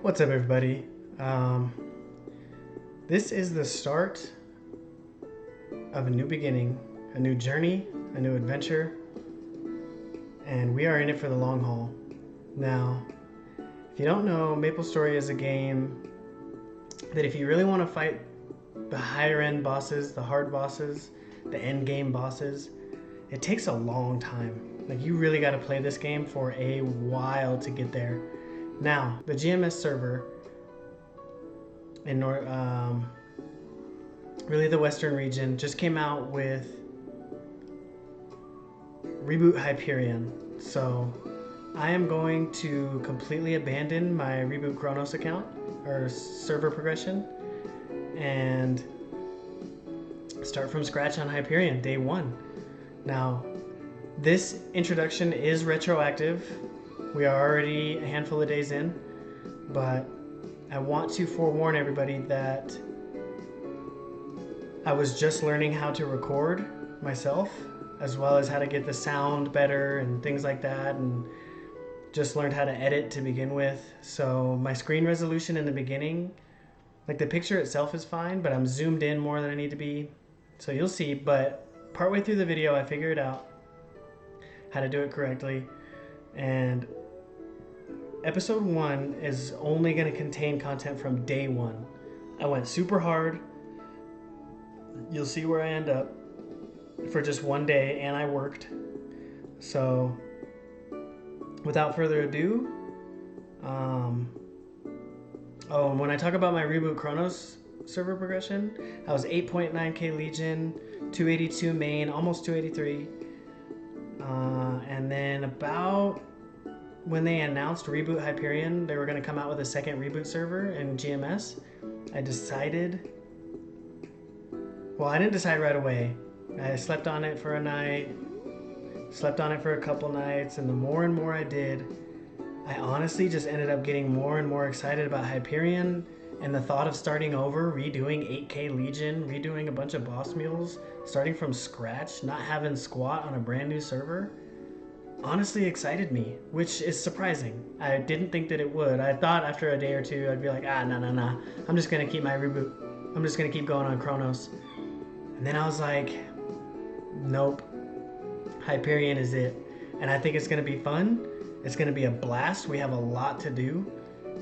What's up, everybody? This is the start of a new beginning, a new journey, a new adventure, and we are in it for the long haul. Now, if you don't know, MapleStory is a game that if you really want to fight the higher end bosses, the hard bosses, the end game bosses, it takes a long time. Like, you really got to play this game for a while to get there. Now, the GMS server in really the Western region just came out with Reboot Hyperion. So I am going to completely abandon my Reboot Chronos account or server progression and start from scratch on Hyperion day one. Now, this introduction is retroactive. We are already a handful of days in, but I want to forewarn everybody that I was just learning how to record myself, as well as how to get the sound better and things like that, and just learned how to edit to begin with. So my screen resolution in the beginning, like the picture itself is fine, but I'm zoomed in more than I need to be. So you'll see, but partway through the video, I figured out how to do it correctly. And episode 1 is only going to contain content from day 1. I went super hard. You'll see where I end up for just one day, and I worked. So without further ado, and when I talk about my Reboot Chronos server progression, I was 8.9k Legion, 282 main, almost 283. And then about when they announced Reboot Hyperion, they were going to come out with a second reboot server in GMS. I decided, well, I didn't decide right away. I slept on it for a night, slept on it for a couple nights, and the more and more I did, I honestly just ended up getting more and more excited about Hyperion, and the thought of starting over, redoing 8k Legion, redoing a bunch of boss mules, starting from scratch, not having squat on a brand new server, honestly excited me, which is surprising. I didn't think that it would. I thought after a day or two I'd be like, nah, I'm just gonna keep my reboot. I'm just gonna keep going on Chronos. And then I was like, nope, Hyperion is it. And I think it's gonna be fun. It's gonna be a blast. We have a lot to do.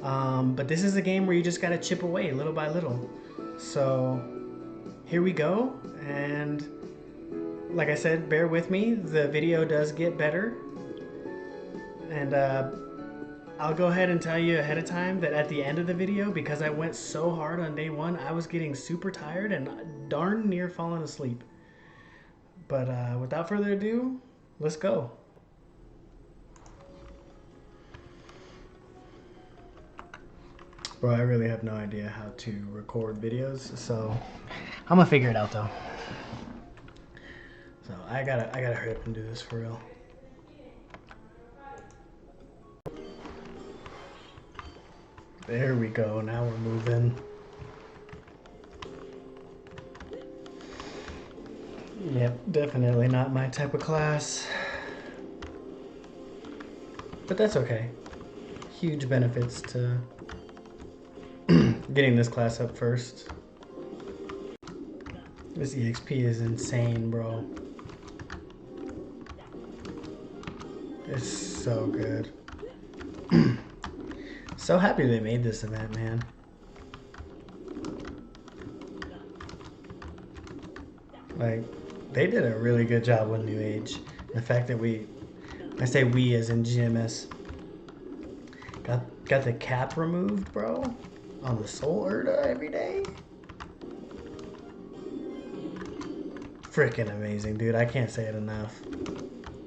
But this is a game where you just gotta chip away little by little. So here we go. And like I said, bear with me. The video does get better. And I'll go ahead and tell you ahead of time that at the end of the video, because I went so hard on day 1, I was getting super tired and darn near falling asleep. But without further ado, let's go. Bro, I really have no idea how to record videos, so I'm gonna figure it out though. So I gotta hurry up and do this for real. There we go, now we're moving. Yep, definitely not my type of class. But that's okay. Huge benefits to getting this class up first. This EXP is insane, bro. It's so good. So happy they made this event, man. Like, they did a really good job with New Age. The fact that I say we as in GMS, got the cap removed, bro, on the Soul Urda every day. Freaking amazing, dude. I can't say it enough.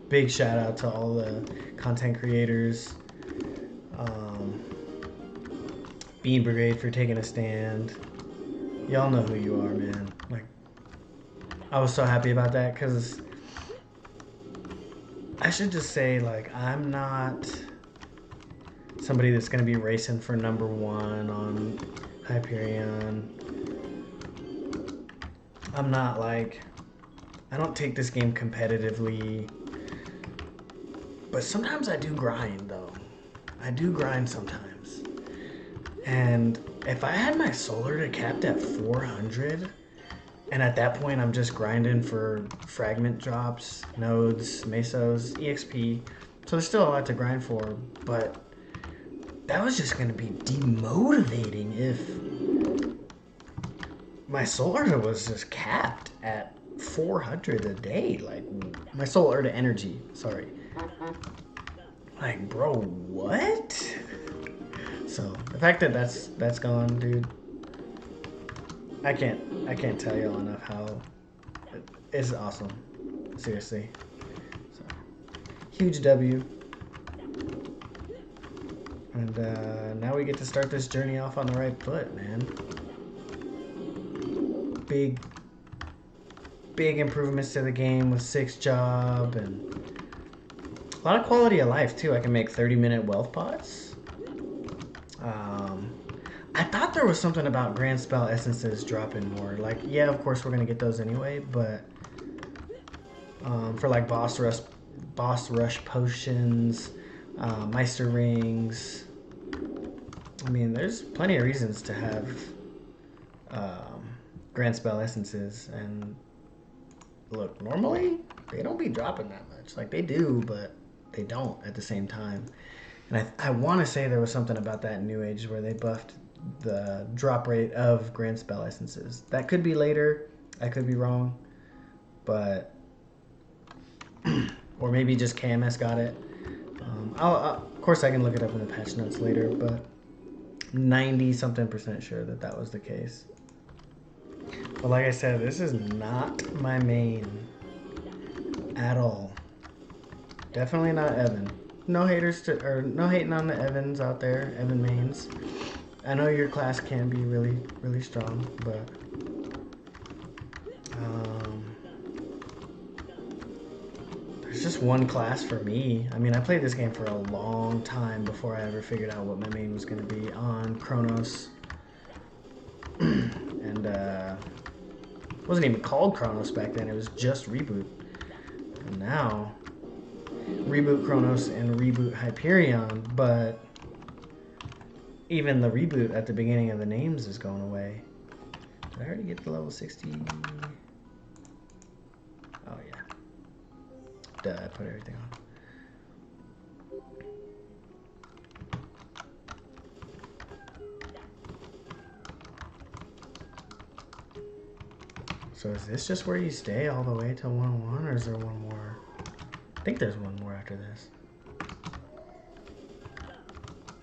Big shout out to all the content creators. Bean Brigade for taking a stand. Y'all know who you are, man. Like, I was so happy about that, because I should just say, like, I'm not somebody that's going to be racing for number 1 on Hyperion. I'm not like, I don't take this game competitively, but sometimes I do grind though. I do grind sometimes. And if I had my solar capped at 400, and at that point I'm just grinding for fragment drops, nodes, mesos, EXP, so there's still a lot to grind for, but that was just gonna be demotivating if my solar was just capped at 400 a day. Like, my solar to energy, sorry. Like, bro, what? So the fact that that's gone, dude, I can't tell y'all enough how it's awesome. Seriously. So huge W. And now we get to start this journey off on the right foot, man. Big improvements to the game with 6 job and a lot of quality of life too. I can make 30-minute wealth pots. I thought there was something about grand spell essences dropping more. Like, yeah, of course we're gonna get those anyway, but for like boss rush potions, Meister rings. I mean, there's plenty of reasons to have grand spell essences, and look, normally they don't be dropping that much. Like, they do, but they don't at the same time. And I want to say there was something about that in New Age where they buffed the drop rate of grand spell essences. That could be later. I could be wrong, but or maybe just KMS got it. Of course I can look it up in the patch notes later, but 90-something% sure that was the case. But like I said, this is not my main at all. Definitely not Evan. No haters no hating on the Evans out there, Evan mains. I know your class can be really, really strong, but there's just one class for me. I mean, I played this game for a long time before I ever figured out what my main was going to be on Chronos. And it wasn't even called Chronos back then. It was just Reboot. And now, Reboot Chronos and Reboot Hyperion, but even the Reboot at the beginning of the names is going away. Did I already get to level 60? Oh, yeah. Duh, I put everything on. So is this just where you stay all the way till 101, or is there one more? I think there's one more after this.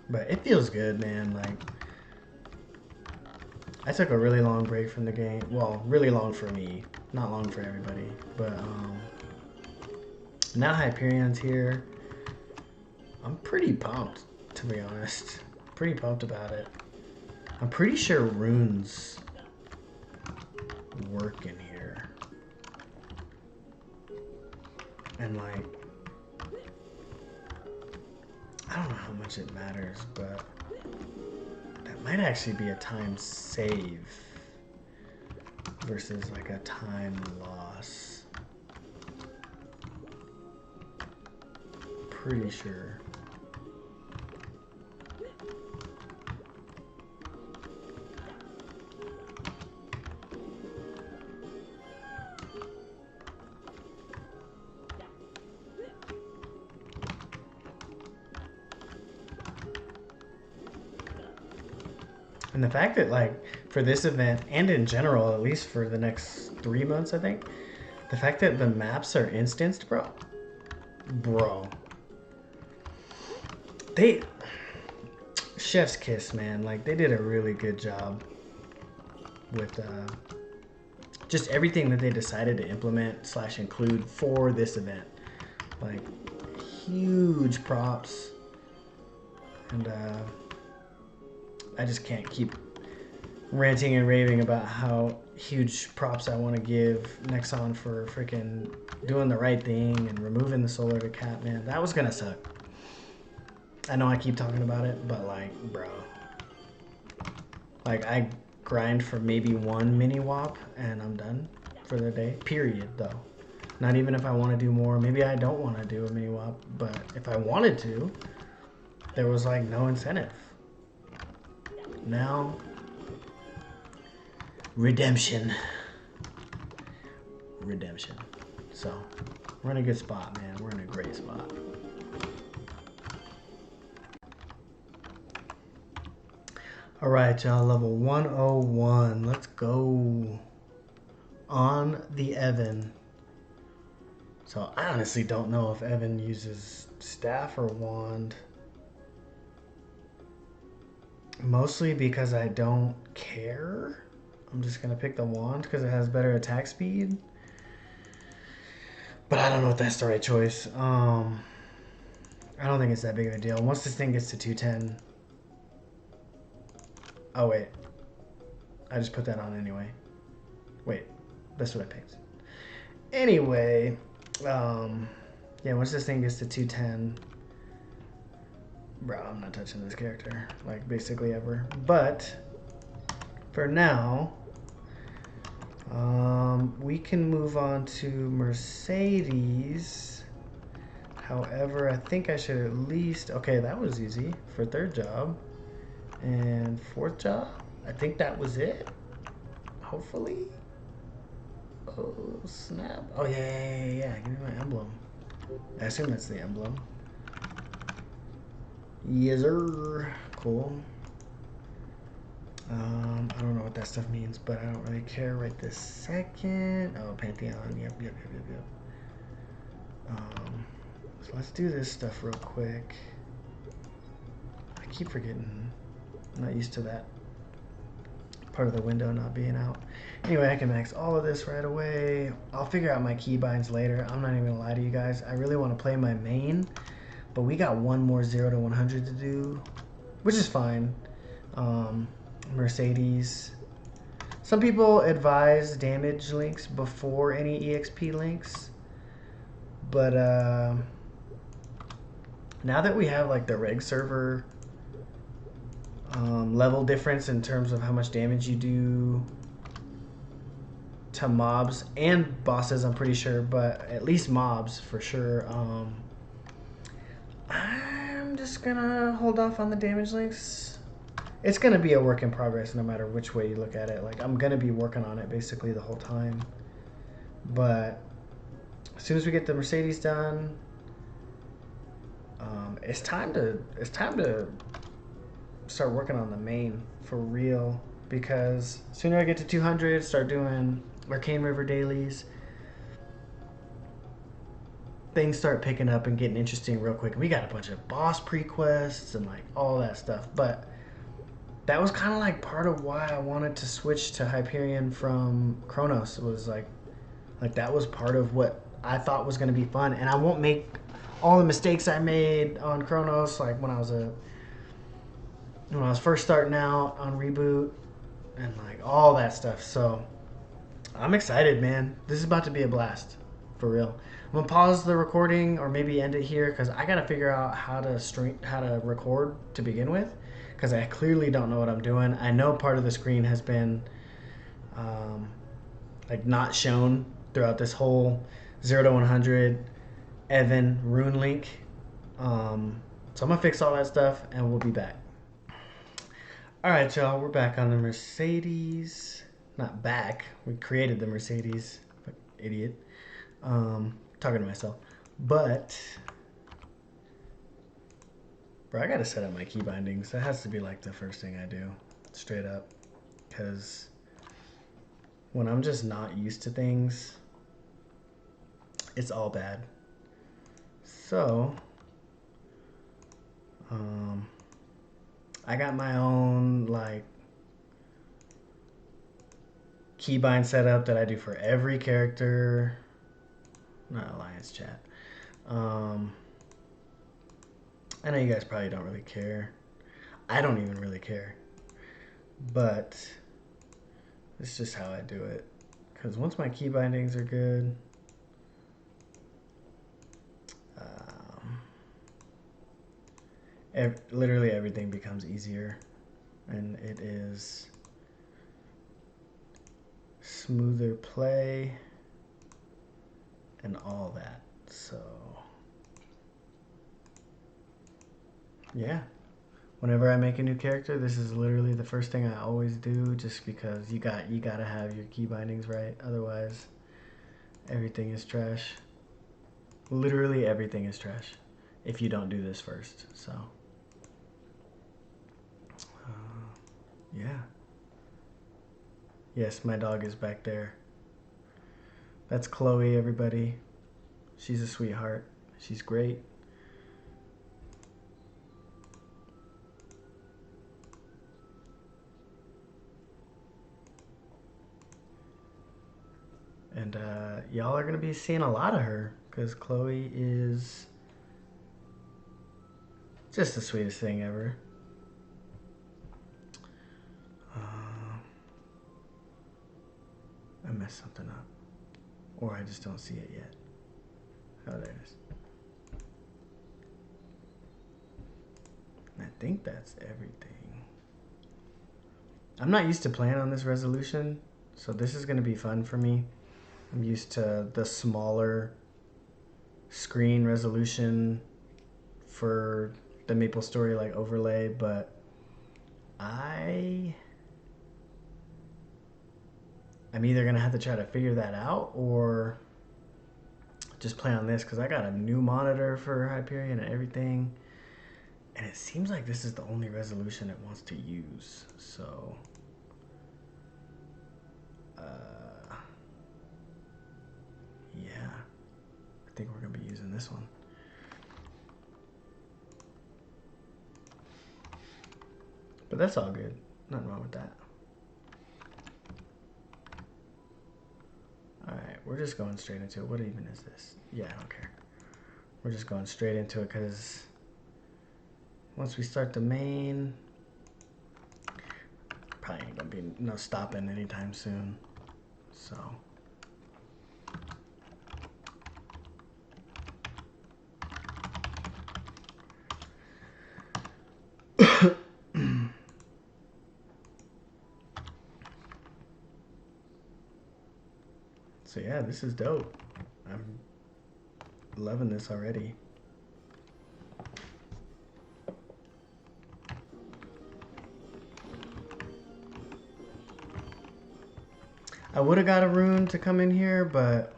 But it feels good, man. Like, I took a really long break from the game. Well, really long for me, not long for everybody. But now Hyperion's here. I'm pretty pumped, to be honest. Pretty pumped about it. I'm pretty sure runes work in here. And like, I don't know how much it matters, but that might actually be a time save versus like a time loss. Pretty sure. And the fact that, like, for this event, and in general, at least for the next 3 months, I think, the fact that the maps are instanced, bro. They, chef's kiss, man. Like, they did a really good job with just everything that they decided to implement / include for this event. Like, huge props. And, I just can't keep ranting and raving about how huge props I want to give Nexon for freaking doing the right thing and removing the solar to cap, man. That was gonna suck. I know I keep talking about it, but like, bro. Like, I grind for maybe 1 mini wop and I'm done for the day. Period, though. Not even if I want to do more. Maybe I don't want to do a mini wop, but if I wanted to, there was like no incentive. now. Redemption. Redemption. So, we're in a good spot, man. We're in a great spot. All right, y'all. Level 101. Let's go. On the Evan. So, I honestly don't know if Evan uses staff or wand. Mostly because I don't care. I'm just going to pick the wand because it has better attack speed. But I don't know if that's the right choice. I don't think it's that big of a deal. Once this thing gets to 210... Oh, wait. I just put that on anyway. Wait. That's what I picked. Anyway. Yeah, once this thing gets to 210... Bro, I'm not touching this character. Like, basically ever. But... For now... we can move on to Mercedes. However, I think I should at least... Okay, that was easy for third job. And fourth job? I think that was it. Hopefully. Oh, snap. Oh, yeah. Give me my emblem. I assume that's the emblem. Yes, sir. Cool. I don't know what that stuff means, but I don't really care right this second. Oh, Pantheon. Yep. So let's do this stuff real quick. I keep forgetting. I'm not used to that part of the window not being out. Anyway, I can max all of this right away. I'll figure out my keybinds later. I'm not even gonna lie to you guys. I really want to play my main, but we got one more 0 to 100 to do, which is fine. Mercedes. Some people advise damage links before any EXP links, but now that we have like the reg server level difference in terms of how much damage you do to mobs and bosses, I'm pretty sure, but at least mobs for sure. I'm just gonna hold off on the damage links. It's going to be a work in progress no matter which way you look at it. Like, I'm going to be working on it basically the whole time. But as soon as we get the Mercedes done, it's time to start working on the main for real. Because sooner I get to 200, start doing Arcane River dailies, things start picking up and getting interesting real quick. We got a bunch of boss prequests and like all that stuff. But that was kind of like part of why I wanted to switch to Hyperion from Chronos. It was like that was part of what I thought was going to be fun. And I won't make all the mistakes I made on Chronos, like when I was first starting out on Reboot and like all that stuff. So I'm excited, man. This is about to be a blast, for real. I'm gonna pause the recording or maybe end it here because I gotta figure out how to record to begin with. Because I clearly don't know what I'm doing. I know part of the screen has been like not shown throughout this whole 0 to 100 Evan rune link. So I'm gonna fix all that stuff and we'll be back. All right, y'all, we're back on the Mercedes. Not back. We created the Mercedes. Idiot. Talking to myself. But bro, I gotta set up my key bindings. That has to be like the first thing I do, straight up. Because when I'm just not used to things, it's all bad. So, I got my own like keybind setup that I do for every character. Not Alliance chat. I know you guys probably don't really care. I don't even really care. But it's just how I do it. Because once my key bindings are good, literally everything becomes easier. And it is smoother play and all that. So yeah, Whenever I make a new character, this is literally the first thing I always do, just because you gotta have your key bindings right. Otherwise, everything is trash. Literally everything is trash if you don't do this first. So, yeah. Yes, my dog is back there. That's Chloe, everybody. She's a sweetheart. She's great. And y'all are going to be seeing a lot of her because Chloe is just the sweetest thing ever. I messed something up. Or I just don't see it yet. Oh, there it is. I think that's everything. I'm not used to playing on this resolution, so this is going to be fun for me. I'm used to the smaller screen resolution for the MapleStory like overlay, but I'm either gonna have to try to figure that out or just play on this, because I got a new monitor for Hyperion and everything, and it seems like this is the only resolution it wants to use. So yeah, I think we're gonna be using this one. But that's all good. Nothing wrong with that. Alright, we're just going straight into it. What even is this? Yeah, I don't care. We're just going straight into it because once we start the main, probably ain't gonna be no stopping anytime soon. So so yeah, this is dope. I'm loving this already. I would have got a rune to come in here, but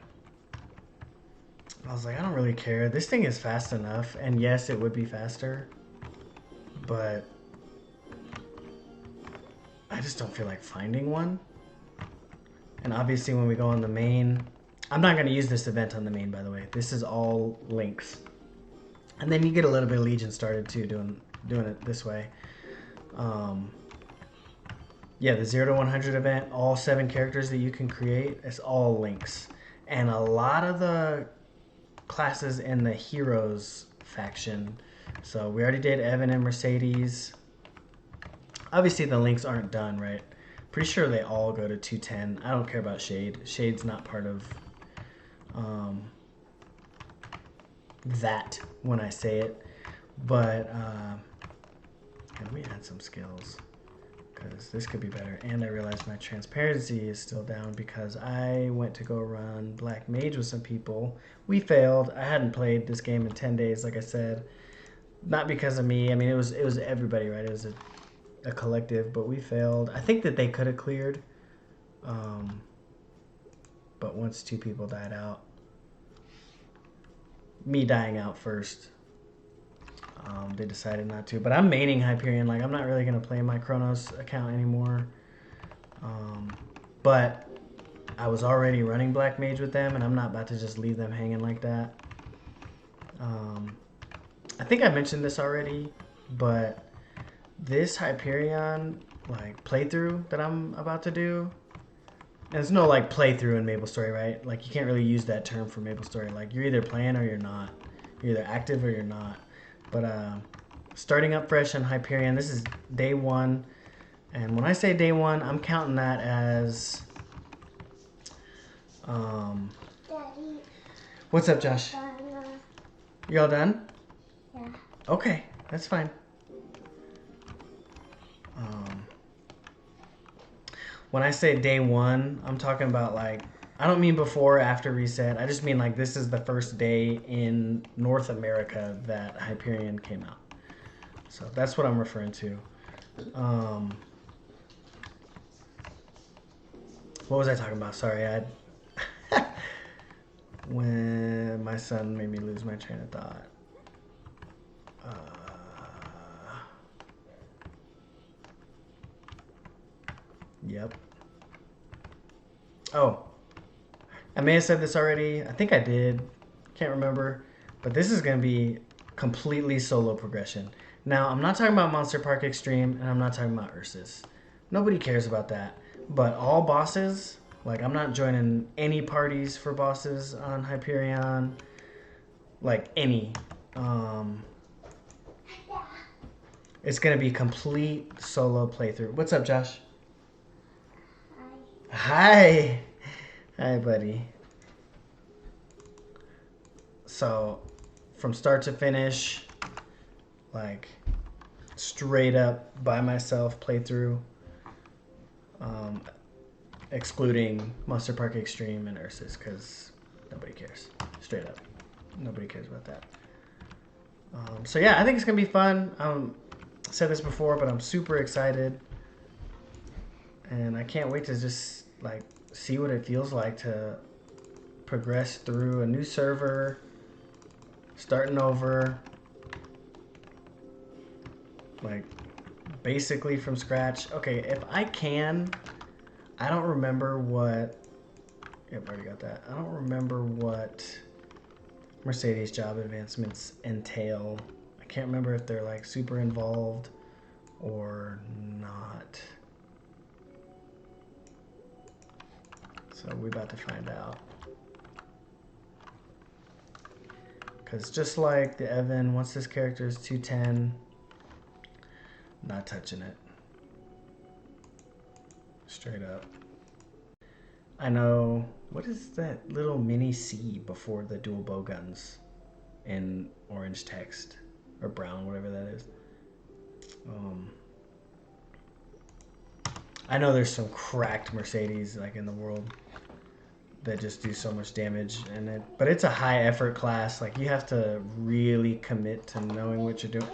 I was like, I don't really care. This thing is fast enough, and yes, it would be faster, but I just don't feel like finding one. And obviously when we go on the main, I'm not going to use this event on the main, by the way. This is all links. And then you get a little bit of Legion started too, doing it this way. Yeah, the 0 to 100 event, all 7 characters that you can create, it's all links. And a lot of the classes in the Heroes faction. So we already did Evan and Mercedes. Obviously the links aren't done, right? Pretty sure they all go to 210. I don't care about Shade. Shade's not part of that when I say it. But let me add some skills, because this could be better. And I realized my transparency is still down because I went to go run Black Mage with some people. We failed. I hadn't played this game in 10 days, like I said. Not because of me. I mean, it was everybody, right? It was a collective, but we failed. I think that they could have cleared, but once 2 people died out, me dying out first, they decided not to. But I'm maining Hyperion. Like, I'm not really gonna play my Chronos account anymore, but I was already running Black Mage with them, and I'm not about to just leave them hanging like that. I think I mentioned this already, but this Hyperion like playthrough that I'm about to do, there's no like playthrough in MapleStory, right? Like, you can't really use that term for MapleStory. Like, you're either playing or you're not. You're either active or you're not. But starting up fresh on Hyperion, this is day 1. And when I say day 1, I'm counting that as Daddy. What's up, Josh? You all done? Yeah. Okay, that's fine. When I say day 1, I'm talking about like, I don't mean before or after reset. I just mean like this is the first day in North America that Hyperion came out. So that's what I'm referring to. What was I talking about? Sorry, when my son made me lose my train of thought. Yep. Oh, I may have said this already. I think I did. Can't remember. But this is going to be completely solo progression. Now, I'm not talking about Monster Park Extreme, and I'm not talking about Ursus. Nobody cares about that. But all bosses, like I'm not joining any parties for bosses on Hyperion. Like any. It's going to be complete solo playthrough. What's up, Josh? Hi. Hi, buddy. So, from start to finish, like straight up by myself playthrough, excluding Monster Park Extreme and Ursus, because nobody cares. Straight up, nobody cares about that. So yeah, I think it's gonna be fun. I said this before, but I'm super excited, and I can't wait to just like see what it feels like to progress through a new server, starting over, like basically from scratch. Okay, if I can, I don't remember what. Yep, already got that. I don't remember what Mercedes job advancements entail. I can't remember if they're like super involved or not. So we're about to find out. Because just like the Evan, once this character is 210, not touching it. Straight up. I know, what is that little mini C before the dual bow guns in orange text? Or brown, whatever that is. I know there's some cracked Mercedes like in the world that just do so much damage in it. But it's a high effort class. Like you have to really commit to knowing what you're doing.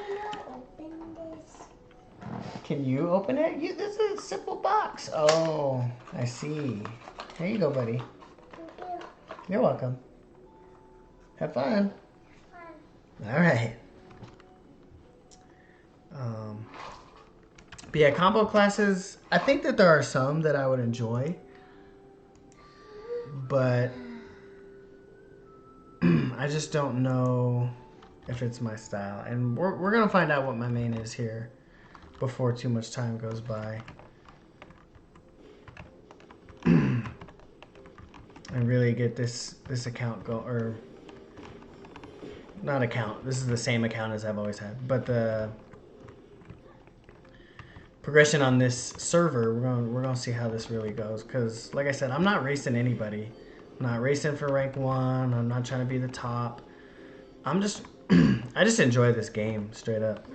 Can you open it? This is a simple box. Oh, I see. Here you go, buddy. You're welcome. Have fun. All right. But yeah, combo classes, I think that there are some that I would enjoy. But I just don't know if it's my style. And we're going to find out what my main is here before too much time goes by. And really get this account go, or not account. This is the same account as I've always had. But the progression on this server, we're gonna see how this really goes. Because like I said, I'm not racing anybody. I'm not racing for rank 1. I'm not trying to be the top. I'm just I just enjoy this game straight up.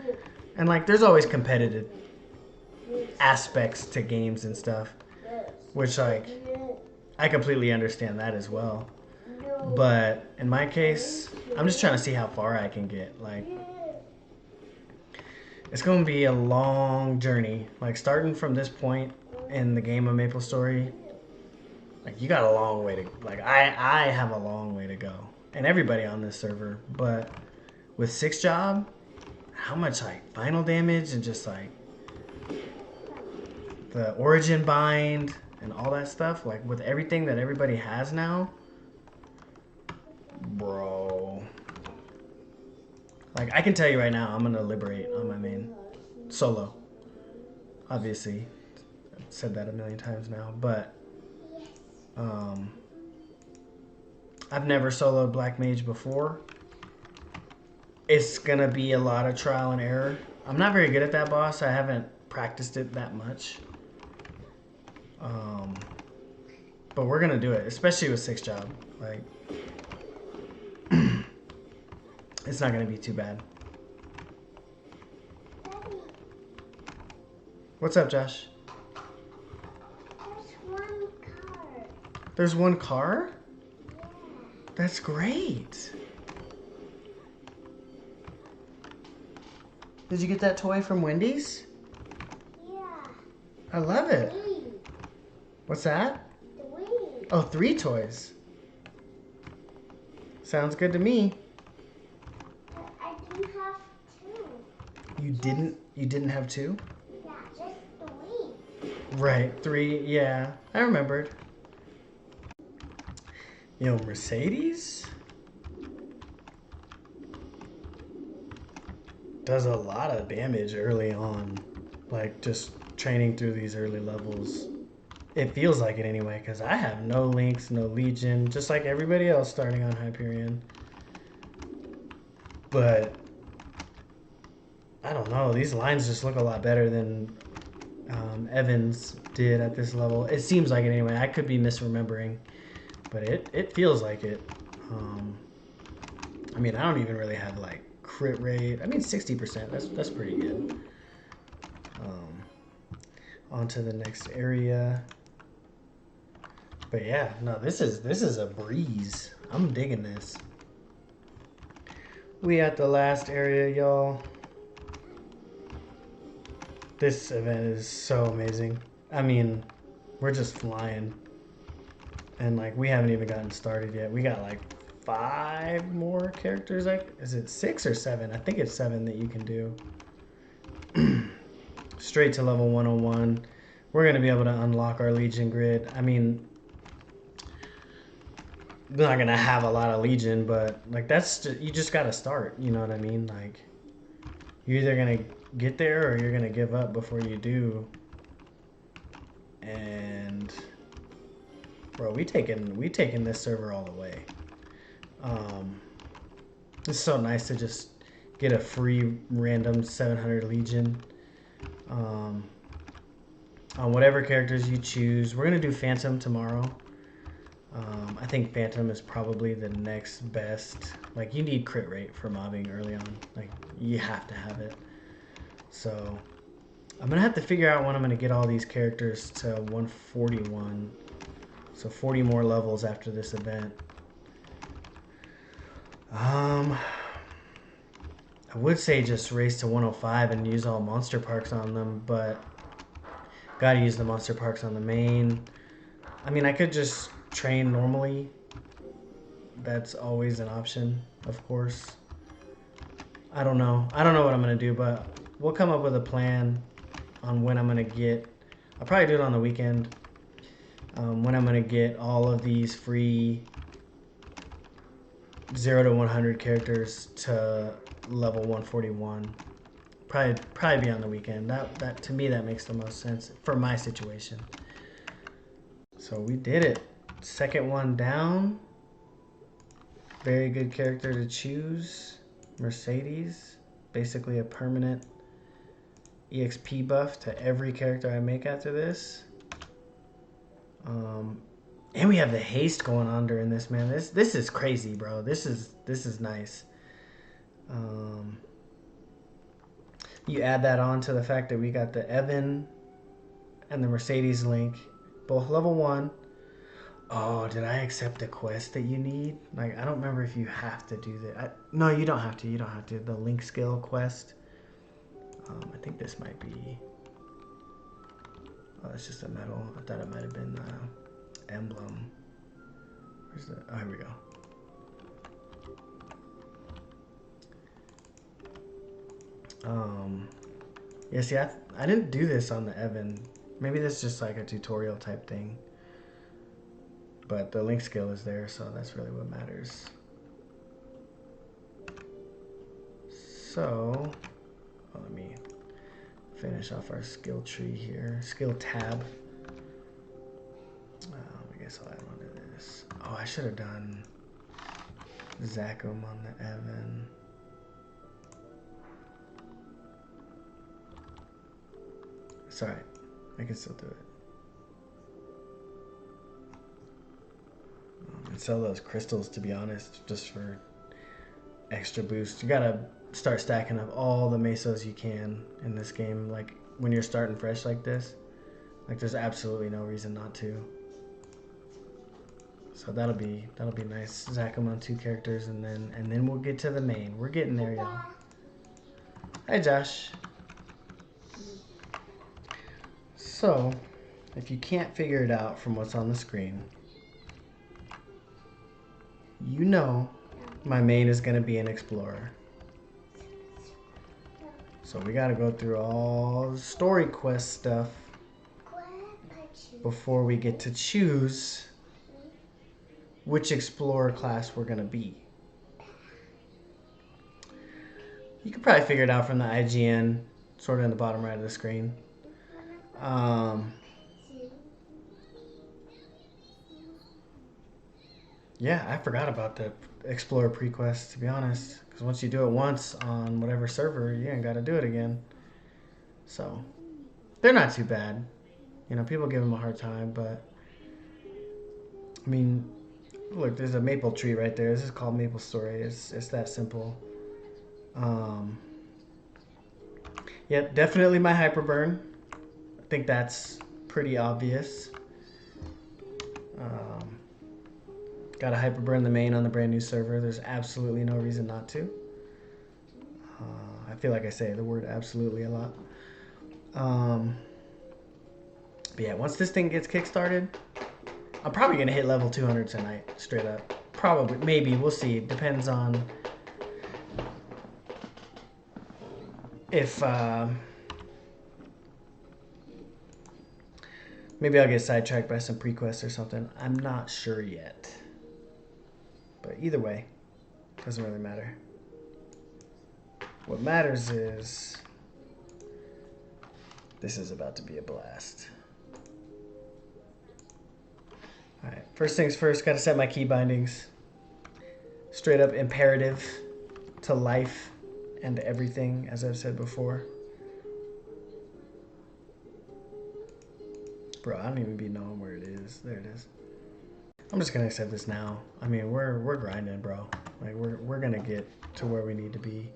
And like there's always competitive aspects to games and stuff, which like I completely understand that as well. But in my case, I'm just trying to see how far I can get. Like it's going to be a long journey. Like starting from this point in the game of MapleStory, like you got a long way to, like I have a long way to go. And everybody on this server. But with 6 job, how much like final damage and just like the origin bind and all that stuff, like with everything that everybody has now, bro. Like I can tell you right now, I'm gonna liberate on my main solo. Obviously, I've said that a million times now, but I've never soloed Black Mage before. It's gonna be a lot of trial and error. I'm not very good at that boss. I haven't practiced it that much. But we're gonna do it, especially with 6 job. Like, it's not gonna be too bad. What's up, Josh? There's one car. There's one car? Yeah. That's great. Did you get that toy from Wendy's? Yeah. I love it. 3. What's that? 3. Oh, 3 toys. Sounds good to me. But I do have 2. You didn't have 2? Yeah, just 3. Right, 3. Yeah, I remembered. You know, Mercedes does a lot of damage early on. Like, just training through these early levels. It feels like it anyway, because I have no links, no legion, just like everybody else starting on Hyperion. But I don't know, these lines just look a lot better than Evans did at this level. It seems like it anyway. I could be misremembering, but it feels like it. I mean, I don't even really have like crit rate. I mean, 60%. That's pretty good. On to the next area. But yeah, no, this is a breeze. I'm digging this. We at the last area, y'all. This event is so amazing. I mean, we're just flying. And like we haven't even gotten started yet. We got like 5 more characters. Like, is it 6 or 7? I think it's 7 that you can do. Straight to level 101. We're gonna be able to unlock our Legion grid. I mean, we're not gonna have a lot of Legion, but like you just gotta start. You know what I mean? Like, you're either gonna get there or you're gonna give up before you do. And bro, we taking this server all the way. It's so nice to just get a free random 700 Legion on whatever characters you choose. We're gonna do Phantom tomorrow. I think Phantom is probably the next best. Like, you need crit rate for mobbing early on. Like, you have to have it. So I'm gonna have to figure out when I'm gonna get all these characters to 141. So 40 more levels after this event. I would say just race to 105 and use all monster parks on them, but gotta use the monster parks on the main. I mean, I could just train normally. That's always an option, of course. I don't know what I'm gonna do, but we'll come up with a plan on when I'm gonna get. I'll probably do it on the weekend. When I'm gonna get all of these free 0 to 100 characters to level 141. Probably be on the weekend. That to me, that makes the most sense for my situation. So we did it. Second one down. Very good character to choose. Mercedes. Basically a permanent EXP buff to every character I make after this. And we have the haste going on during this, man. This is crazy, bro. This is nice. You add that on to the fact that we got the Evan and the Mercedes link, both level 1. Oh, did I accept the quest that you need? Like, I don't remember if you have to do that. No, you don't have to. You don't have to. The link skill quest. I think this might be. Oh, it's just a medal. I thought it might have been the emblem. Where's the? Oh, here we go. Yeah, see, I didn't do this on the Evan. Maybe this is just like a tutorial type thing. But the link skill is there, so that's really what matters. So, let me finish off our skill tree here. Skill tab. I guess I'll add on to this. Oh, I should have done Zachem on the Evan. It's alright. I can still do it. And sell those crystals, to be honest, just for extra boost. You gotta start stacking up all the mesos you can in this game. Like, when you're starting fresh like this, like, there's absolutely no reason not to. So that'll be nice. Zachem on 2 characters, and then we'll get to the main. We're getting there, y'all. Hi, Josh. So, if you can't figure it out from what's on the screen, you know my main is going to be an explorer. So we got to go through all the story quest stuff before we get to choose which explorer class we're going to be. You can probably figure it out from the IGN, sort of in the bottom right of the screen. Yeah, I forgot about the Explorer Prequests, to be honest. Because once you do it once on whatever server, you ain't got to do it again. So, they're not too bad. You know, people give them a hard time, but... I mean, look, there's a maple tree right there. This is called MapleStory. It's that simple. Yeah, definitely my Hyperburn. I think that's pretty obvious. Got to Hyperburn the main on the brand new server. There's absolutely no reason not to. I feel like I say the word absolutely a lot. But yeah, once this thing gets kickstarted, I'm probably going to hit level 200 tonight, straight up. Probably, maybe, we'll see. It depends on if... maybe I'll get sidetracked by some prequests or something. I'm not sure yet. But either way, doesn't really matter. What matters is this is about to be a blast. Alright, first things first, gotta set my key bindings. Straight up imperative to life and everything, as I've said before. Bro, I don't even be knowing where it is. There it is. I'm just gonna accept this now. I mean, we're grinding, bro. Like we're gonna get to where we need to be.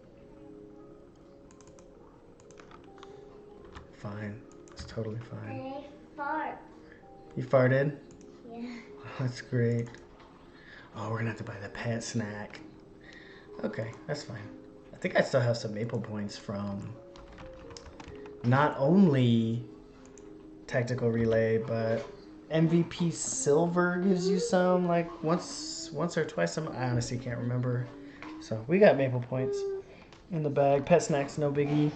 Fine. It's totally fine. I fart. You farted? Yeah. That's great. Oh, we're gonna have to buy the pet snack. Okay, that's fine. I think I still have some maple points from not only Tactical Relay, but MVP Silver gives you some, like once or twice. I honestly can't remember. So we got maple points in the bag. Pet snacks, no biggie.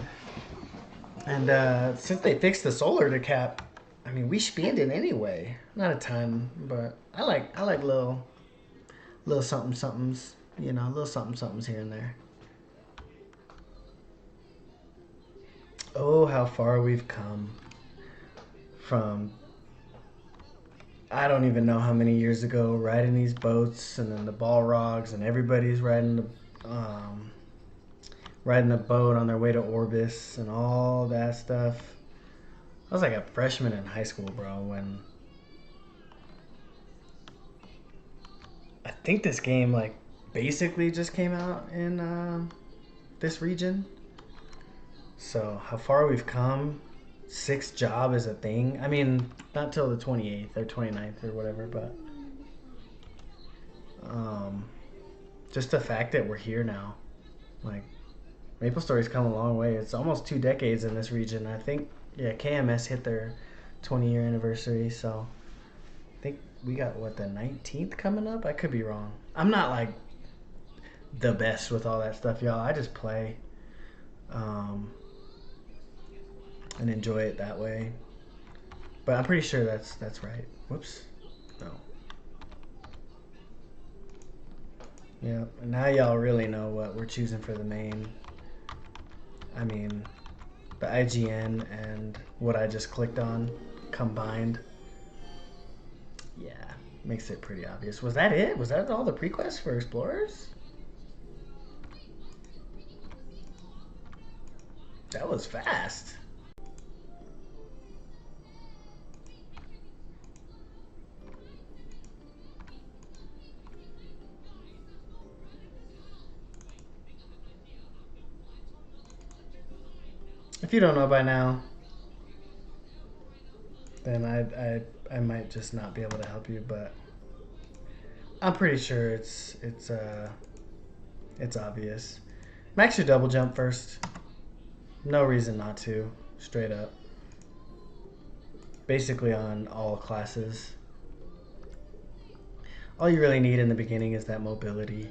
And since they fixed the solar to cap, I mean, we spend it anyway. Not a ton, but I like little something somethings, you know, little something somethings here and there. Oh, how far we've come from, I don't even know how many years ago, riding these boats and then the Balrogs and everybody's riding the boat on their way to Orbis and all that stuff. I was like a freshman in high school, bro, when I think this game like basically just came out in this region. So how far we've come. 6th job is a thing. I mean, not till the 28th or 29th or whatever, but just the fact that we're here now, like MapleStory's come a long way. It's almost 2 decades in this region. I think, yeah, KMS hit their 20-year anniversary, so I think we got, what, the 19th coming up? I could be wrong. I'm not, like, the best with all that stuff, y'all. I just play and enjoy it that way. But I'm pretty sure that's right. Whoops. No. Yeah, and now y'all really know what we're choosing for the main. I mean, the IGN and what I just clicked on combined. Yeah, makes it pretty obvious. Was that it? Was that all the prequests for Explorers? That was fast. If you don't know by now, then I might just not be able to help you, but I'm pretty sure it's obvious. Max your double jump first. No reason not to. Straight up. Basically on all classes. All you really need in the beginning is that mobility.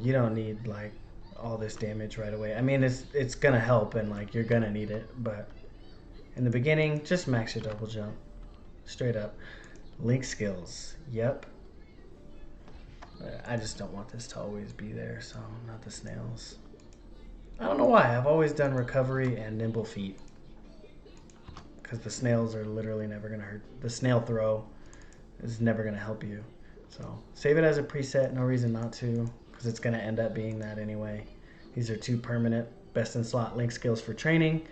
You don't need like all this damage right away. I mean, it's gonna help and like you're gonna need it, but in the beginning, just max your double jump. Straight up. Link skills. Yep. I just don't want this to always be there, so not the snails. I don't know why. I've always done recovery and nimble feet. Because the snails are literally never gonna hurt. The snail throw is never gonna help you. So save it as a preset, no reason not to, because it's gonna end up being that anyway. These are 2 permanent best in slot link skills for training.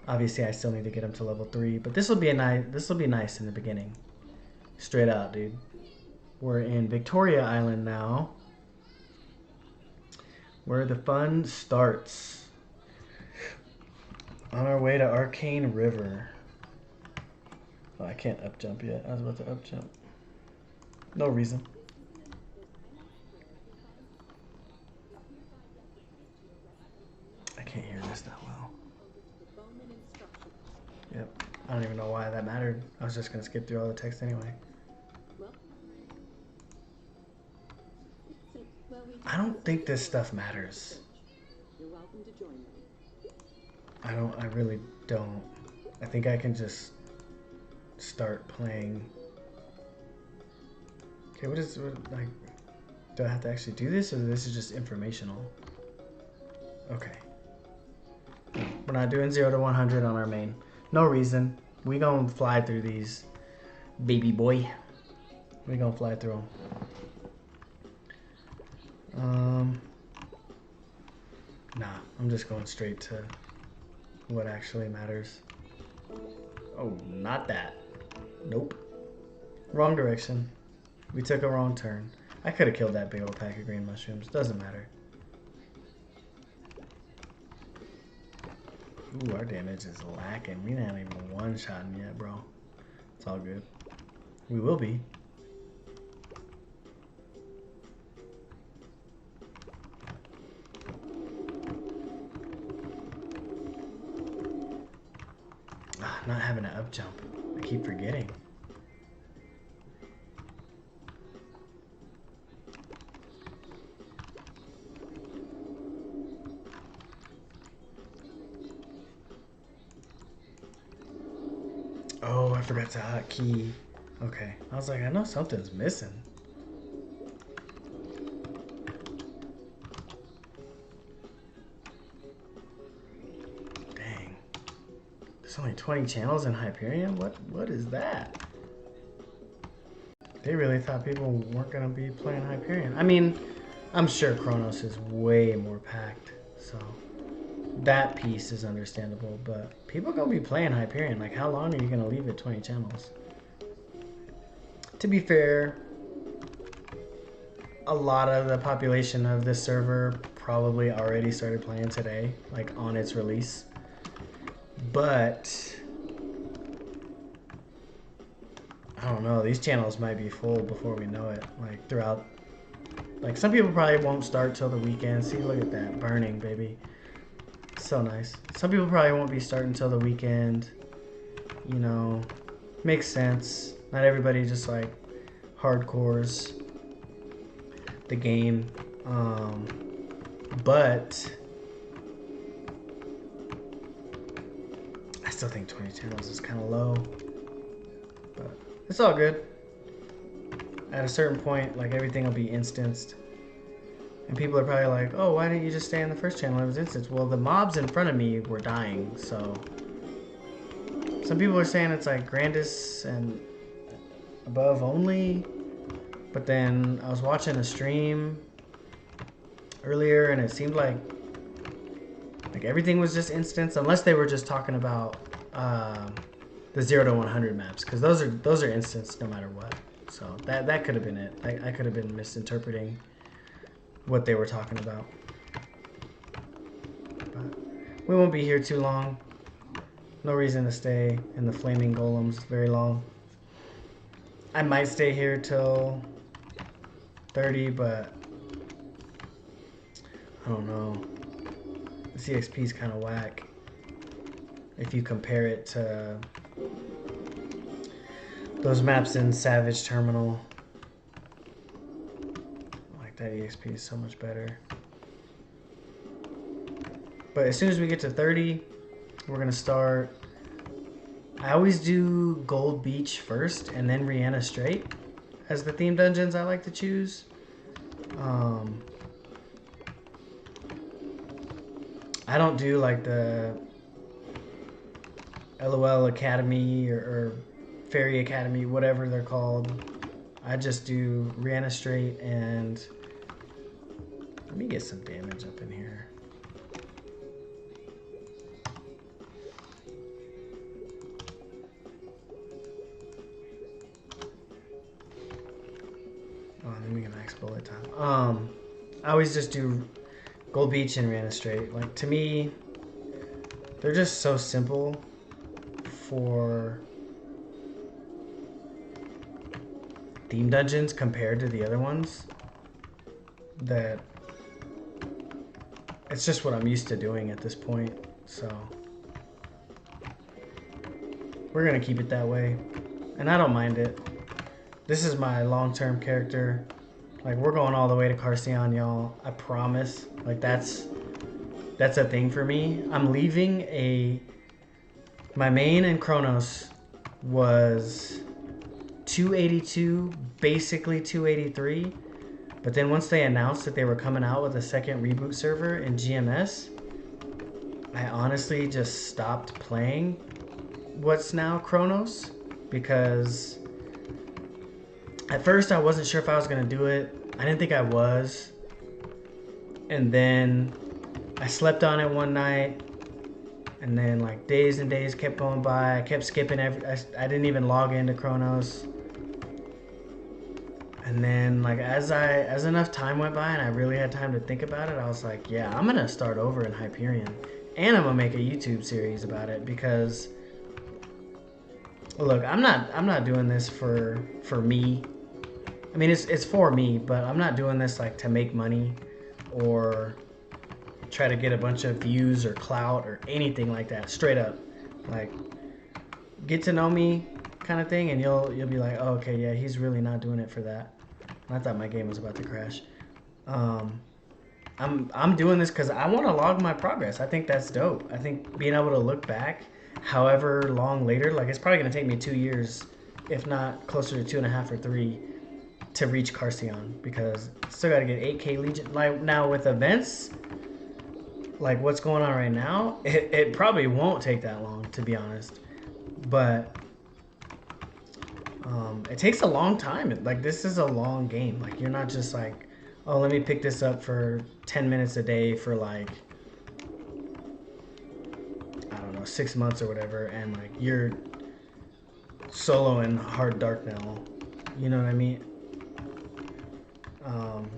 Obviously I still need to get them to level 3, but this will be nice in the beginning. Straight out, dude. We're in Victoria Island now, where the fun starts. On our way to Arcane River. Oh, I can't up jump yet. I was about to up jump. No reason. I can't hear this that well. Yep. I don't even know why that mattered. I was just going to skip through all the text anyway. I don't think this stuff matters. I really don't. I think I can just start playing. Okay, like, do I have to actually do this, or this is just informational? Okay. We're not doing 0 to 100 on our main. No reason. We gonna fly through these, baby boy. We gonna fly through them. Nah, I'm just going straight to what actually matters. Oh, not that. Nope. Wrong direction. We took a wrong turn. I could have killed that big old pack of green mushrooms. Doesn't matter. Ooh, our damage is lacking. We haven't even one-shotting yet, bro. It's all good. We will be. Not having an up jump. I keep forgetting. Oh, I forgot to hotkey. Okay. I was like, I know something's missing. Dang. There's only 20 channels in Hyperion? What is that? They really thought people weren't gonna be playing Hyperion. I mean, I'm sure Chronos is way more packed, so that piece is understandable, but people are gonna be playing Hyperion. Like, how long are you gonna leave it 20 channels? To be fair, a lot of the population of this server probably already started playing today, like on its release. But I don't know, these channels might be full before we know it. Like throughout, like some people probably won't start till the weekend. See, look at that, burning, baby. So nice. Some people probably won't be starting till the weekend. You know, makes sense. Not everybody just like hardcores the game. But I still think 20 channels is kind of low. But it's all good. At a certain point, like everything will be instanced. And people are probably like, oh, why didn't you just stay in the first channel? It was instanced. Well, the mobs in front of me were dying, so. Some people are saying it's like Grandis and above only. But then I was watching a stream earlier and it seemed like everything was just instanced, unless they were just talking about the 0 to 100 maps, because those are instanced no matter what. So that could have been it. I could have been misinterpreting what they were talking about. But we won't be here too long. No reason to stay in the flaming golems very long. I might stay here till 30, but I don't know. The CXP is kind of whack if you compare it to those maps in Savage Terminal. Like that EXP is so much better. But as soon as we get to 30, we're gonna start. I always do Gold Beach first and then Rihanna Strait as the theme dungeons I like to choose. I don't do like the LOL Academy or Fairy Academy, whatever they're called. I just do Rihanna Strait and let me get some damage up in here. Oh, let me get max bullet time. I always just do Gold Beach and Rihanna Strait. Like, to me, they're just so simple for theme dungeons compared to the other ones that it's just what I'm used to doing at this point. So we're gonna keep it that way, and I don't mind it. This is my long-term character. Like, we're going all the way to Carcion, y'all. I promise. Like, that's a thing for me. I'm leaving my main in Chronos was 282, basically 283. But then once they announced that they were coming out with a second reboot server in GMS, I honestly just stopped playing what's now Chronos, because at first I wasn't sure if I was going to do it. I didn't think I was. And then I slept on it one night, and then like days and days kept going by. I kept skipping I didn't even log into Chronos. And then like as enough time went by and I really had time to think about it, I was like, yeah, I'm going to start over in Hyperion. And I'm going to make a YouTube series about it, because look, I'm not doing this for me. I mean, it's for me, but I'm not doing this like to make money or try to get a bunch of views or clout or anything like that. Straight up, like, get to know me kind of thing, and you'll be like, oh, okay, yeah, he's really not doing it for that. I thought my game was about to crash. I'm doing this because I want to log my progress. I think that's dope. I think being able to look back however long later, like, it's probably going to take me 2 years, if not closer to 2.5 or 3, to reach Carcion, because still got to get 8K Legion. Like, now with events, like what's going on right now, it probably won't take that long, to be honest. But it takes a long time. Like, this is a long game. Like, you're not just like, oh, let me pick this up for 10 minutes a day for like, I don't know, 6 months or whatever, and like you're soloing Hard Dark now. You know what I mean?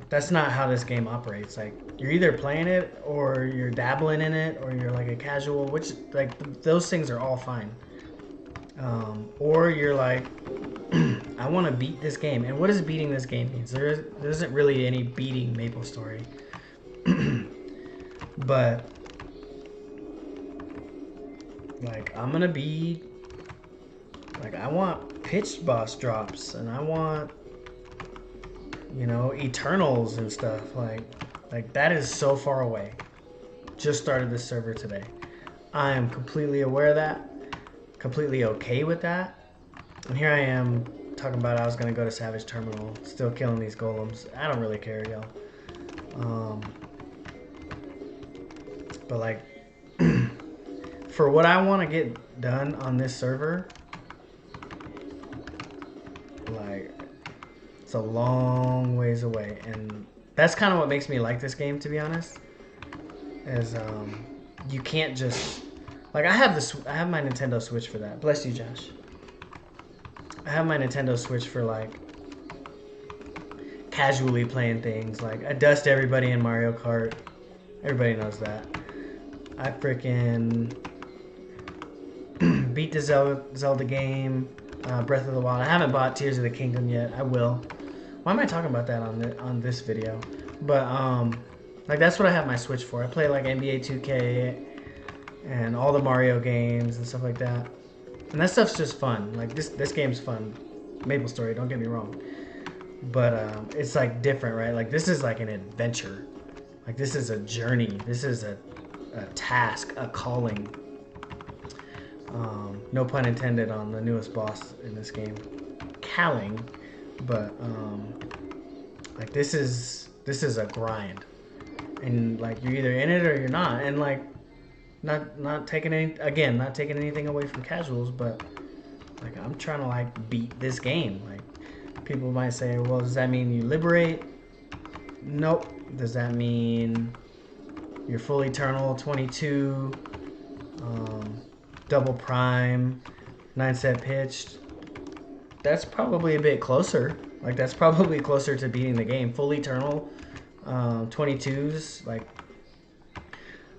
That's not how this game operates. Like, you're either playing it or you're dabbling in it, or you're like a casual, which like those things are all fine. Or you're like, I want to beat this game. And what does beating this game mean? There isn't really any beating MapleStory. But like, I'm gonna be like, I want pitched boss drops, and I want, you know, Eternals and stuff. Like that is so far away. Just started this server today. I am completely aware of that, completely okay with that. And here I am talking about I was gonna go to Savage Terminal, still killing these golems. I don't really care, y'all. But like, for what I want to get done on this server, like, it's a long ways away, and that's kind of what makes me like this game, to be honest. Is you can't just, like, I have my Nintendo Switch for that. Bless you, Josh. I have my Nintendo Switch for like casually playing things. Like, I dust everybody in Mario Kart. Everybody knows that. I freaking beat the Zelda game, Breath of the Wild. I haven't bought Tears of the Kingdom yet. I will. Why am I talking about that on this video? But Like that's what I have my Switch for. I play like NBA 2K and all the Mario games and stuff like that. And that stuff's just fun. Like this game's fun. MapleStory, don't get me wrong. But it's like different, right? Like this is like an adventure. Like this is a journey. This is a task, a calling. No pun intended on the newest boss in this game, Calling. But like this is a grind, and like you're either in it or you're not. And like not taking anything away from casuals, but like I'm trying to like beat this game. Like people might say, well, does that mean you liberate? Nope. Does that mean you're full eternal 22, double prime, 9-set pitched? That's probably a bit closer. Like that's probably closer to beating the game. Full eternal 22s. Like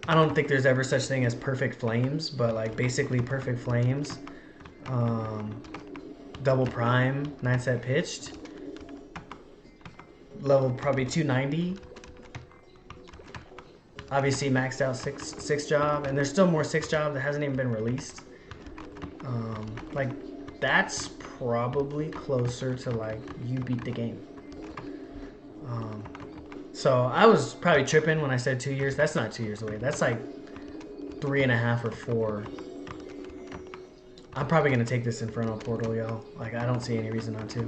I don't think there's ever such thing as perfect flames, but like basically perfect flames. Double prime, 9-set pitched. Level probably 290. Obviously maxed out six job, and there's still more 6 job that hasn't even been released. Like that's probably closer to like you beat the game. So I was probably tripping when I said 2 years. That's not 2 years away. That's like 3.5 or 4. I'm probably gonna take this Infernal Portal, y'all. Like I don't see any reason not to.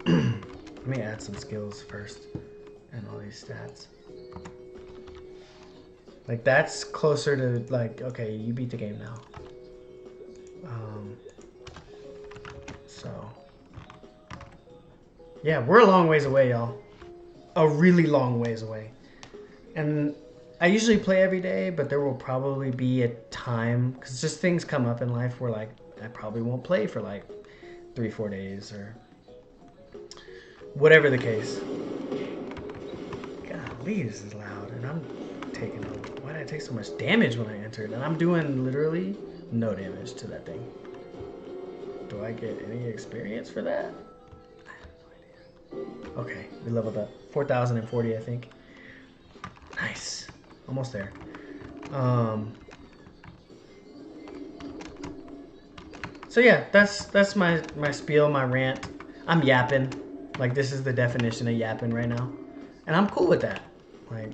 Let me add some skills first and all these stats. Like that's closer to like, okay, you beat the game now. So yeah, we're a long ways away, y'all. A really long ways away. And I usually play every day, but there will probably be a time, because just things come up in life where like I probably won't play for like 3-4 days or whatever the case. Golly, this is loud, and I'm taking. Why did I take so much damage when I entered? And I'm doing literally no damage to that thing. Do I get any experience for that? I have no idea. Okay, we leveled up. 4,040, I think. Nice. Almost there. So yeah, that's my spiel, my rant. I'm yapping. Like this is the definition of yapping right now. And I'm cool with that. Like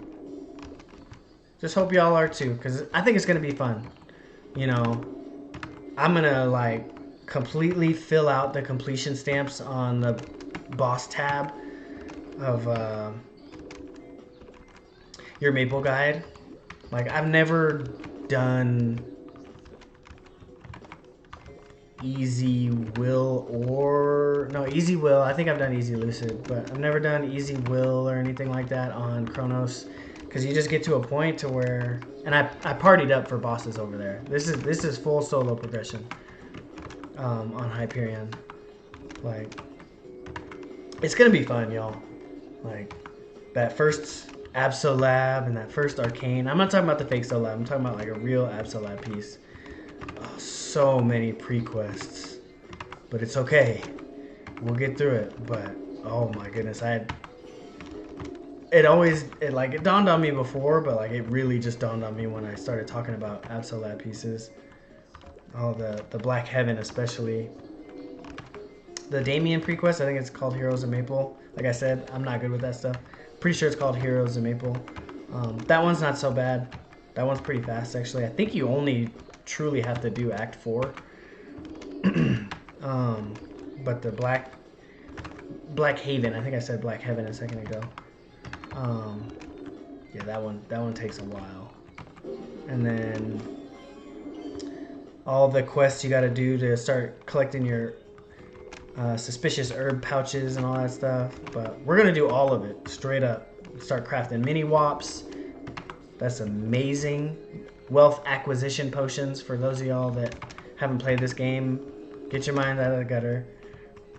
just hope y'all are too, because I think it's gonna be fun. You know, I'm gonna like completely fill out the completion stamps on the boss tab of your Maple guide. Like I've never done easy will easy will. I think I've done easy lucid, but I've never done easy will or anything like that on Chronos, because you just get to a point to where, and I partied up for bosses over there. This is full solo progression on Hyperion. Like it's gonna be fun, y'all. Like that first Absolab and that first Arcane. I'm not talking about the fake Solab. I'm talking about like a real Absolab piece. Oh, so many prequests, but it's okay. We'll get through it. But oh my goodness, it dawned on me before, but like it really just dawned on me when I started talking about Absolab pieces. Oh, the Black Heaven especially. The Damien Prequest, I think it's called Heroes of Maple. Like I said, I'm not good with that stuff. Pretty sure it's called Heroes of Maple. That one's not so bad. That one's pretty fast, actually. I think you only truly have to do Act 4. But the Black Haven, I think I said Black Heaven a second ago. Yeah, that one takes a while. And then all the quests you got to do to start collecting your suspicious herb pouches and all that stuff. But we're gonna do all of it straight up. Start crafting mini wops. That's amazing. Wealth acquisition potions for those of y'all that haven't played this game. Get your mind out of the gutter.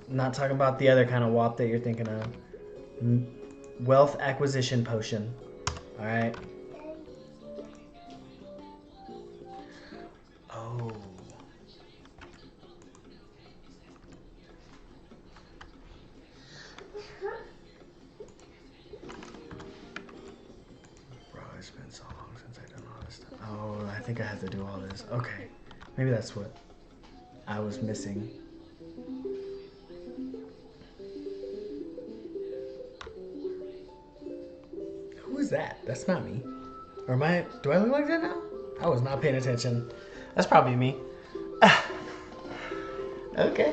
I'm not talking about the other kind of wop that you're thinking of. Wealth acquisition potion. All right. Oh. think I have to do all this. Okay. Maybe that's what I was missing. Who is that? That's not me. Or am I... Do I look like that now? I was not paying attention. That's probably me. Okay.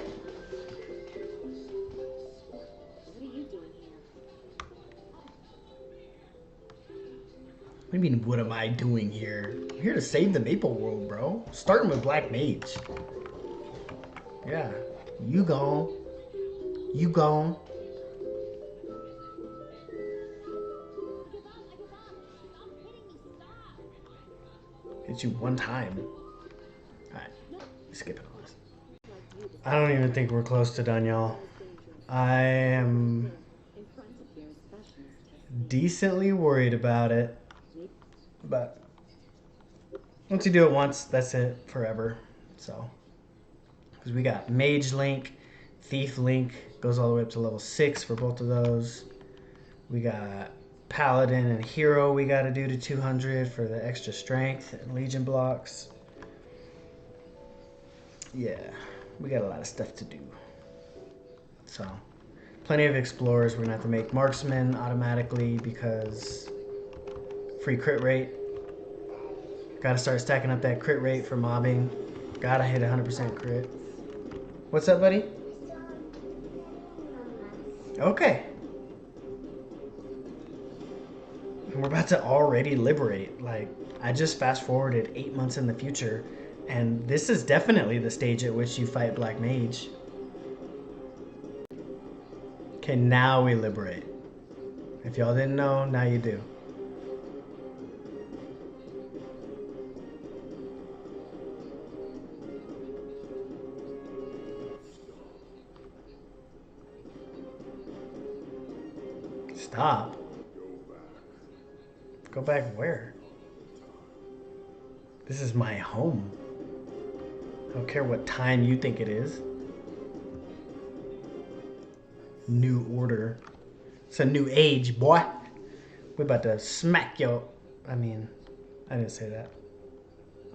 What do you mean, what am I doing here? I'm here to save the Maple World, bro. Starting with Black Mage. Yeah. You gone. You gone. Hit you one time. Alright. Skip it all this. I don't even think we're close to done, y'all. I am decently worried about it. But once you do it once, that's it forever. So, because we got Mage Link, Thief Link, goes all the way up to level 6 for both of those. We got Paladin and Hero we got to do to 200 for the extra strength and Legion blocks. Yeah, we got a lot of stuff to do. So, plenty of Explorers. We're going to have to make Marksman automatically because free crit rate. Gotta start stacking up that crit rate for mobbing. Gotta hit 100% crit. What's up, buddy? Okay. And we're about to already liberate. Like, I just fast forwarded 8 months in the future, and this is definitely the stage at which you fight Black Mage. Okay, now we liberate. If y'all didn't know, now you do. Stop. Go back where? This is my home. I don't care what time you think it is. New order. It's a new age, boy. We're about to smack yo. I mean, I didn't say that.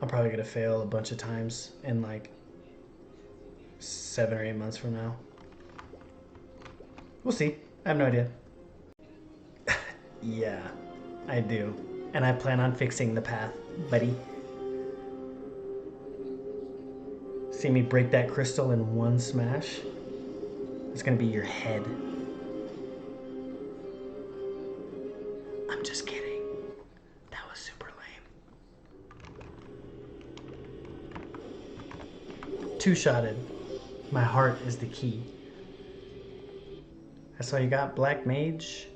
I'm probably gonna fail a bunch of times in like 7 or 8 months from now. We'll see. I have no idea. Yeah, I do. And I plan on fixing the path, buddy. See me break that crystal in one smash? It's gonna be your head. I'm just kidding. That was super lame. Two-shotted. My heart is the key. That's all you got, Black Mage?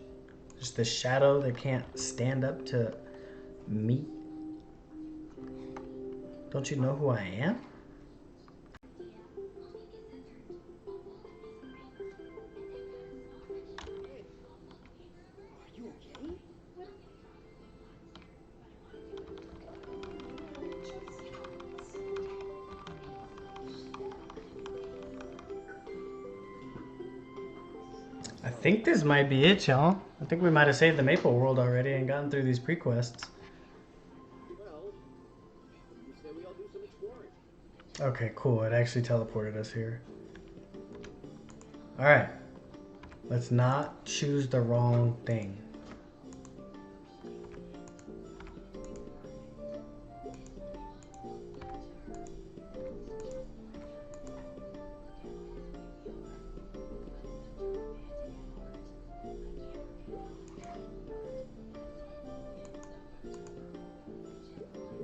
Just the shadow that can't stand up to me. Don't you know who I am? I think this might be it, y'all. I think we might have saved the Maple World already and gotten through these prequests. Okay, cool. It actually teleported us here. Alright. Let's not choose the wrong thing.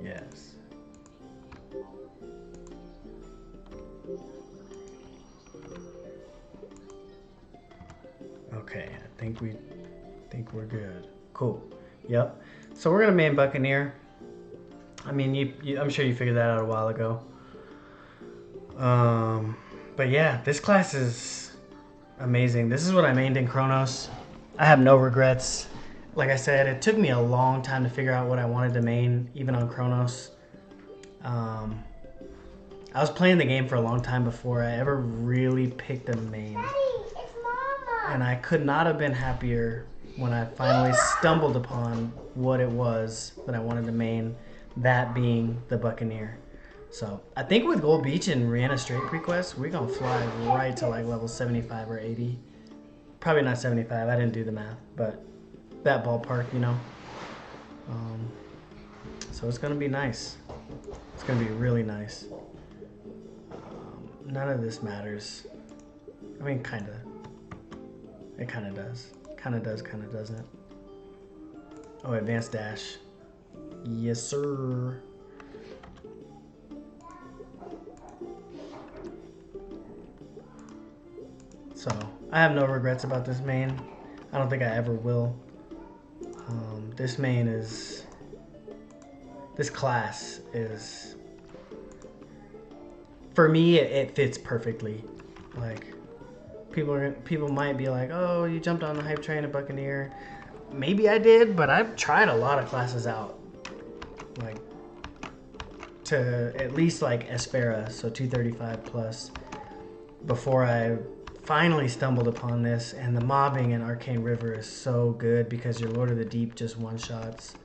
Yes. Okay, I think we're good. Cool. Yep. So we're gonna main Buccaneer. I mean, I'm sure you figured that out a while ago. But yeah, this class is amazing. This is what I mained in Chronos. I have no regrets. Like I said, it took me a long time to figure out what I wanted to main, even on Chronos. I was playing the game for a long time before I ever really picked a main. Daddy, it's Mama. And I could not have been happier when I finally stumbled upon what it was that I wanted to main. that being the Buccaneer. So I think with Gold Beach and Rihanna Straight Prequests, we're gonna fly right to like level 75 or 80. Probably not 75. I didn't do the math, but that ballpark, you know. So it's gonna be nice. It's gonna be really nice. None of this matters. I mean, kinda. It kinda does. Kinda does, kinda doesn't. Oh, advanced dash. Yes, sir. So, I have no regrets about this main. I don't think I ever will. This main is... This class is... For me, it fits perfectly. Like, people might be like, oh, you jumped on the hype train at Buccaneer. Maybe I did, but I've tried a lot of classes out. Like, to at least like Espera, so 235 plus, before I finally stumbled upon this. And the mobbing in Arcane River is so good because your Lord of the Deep just one-shots.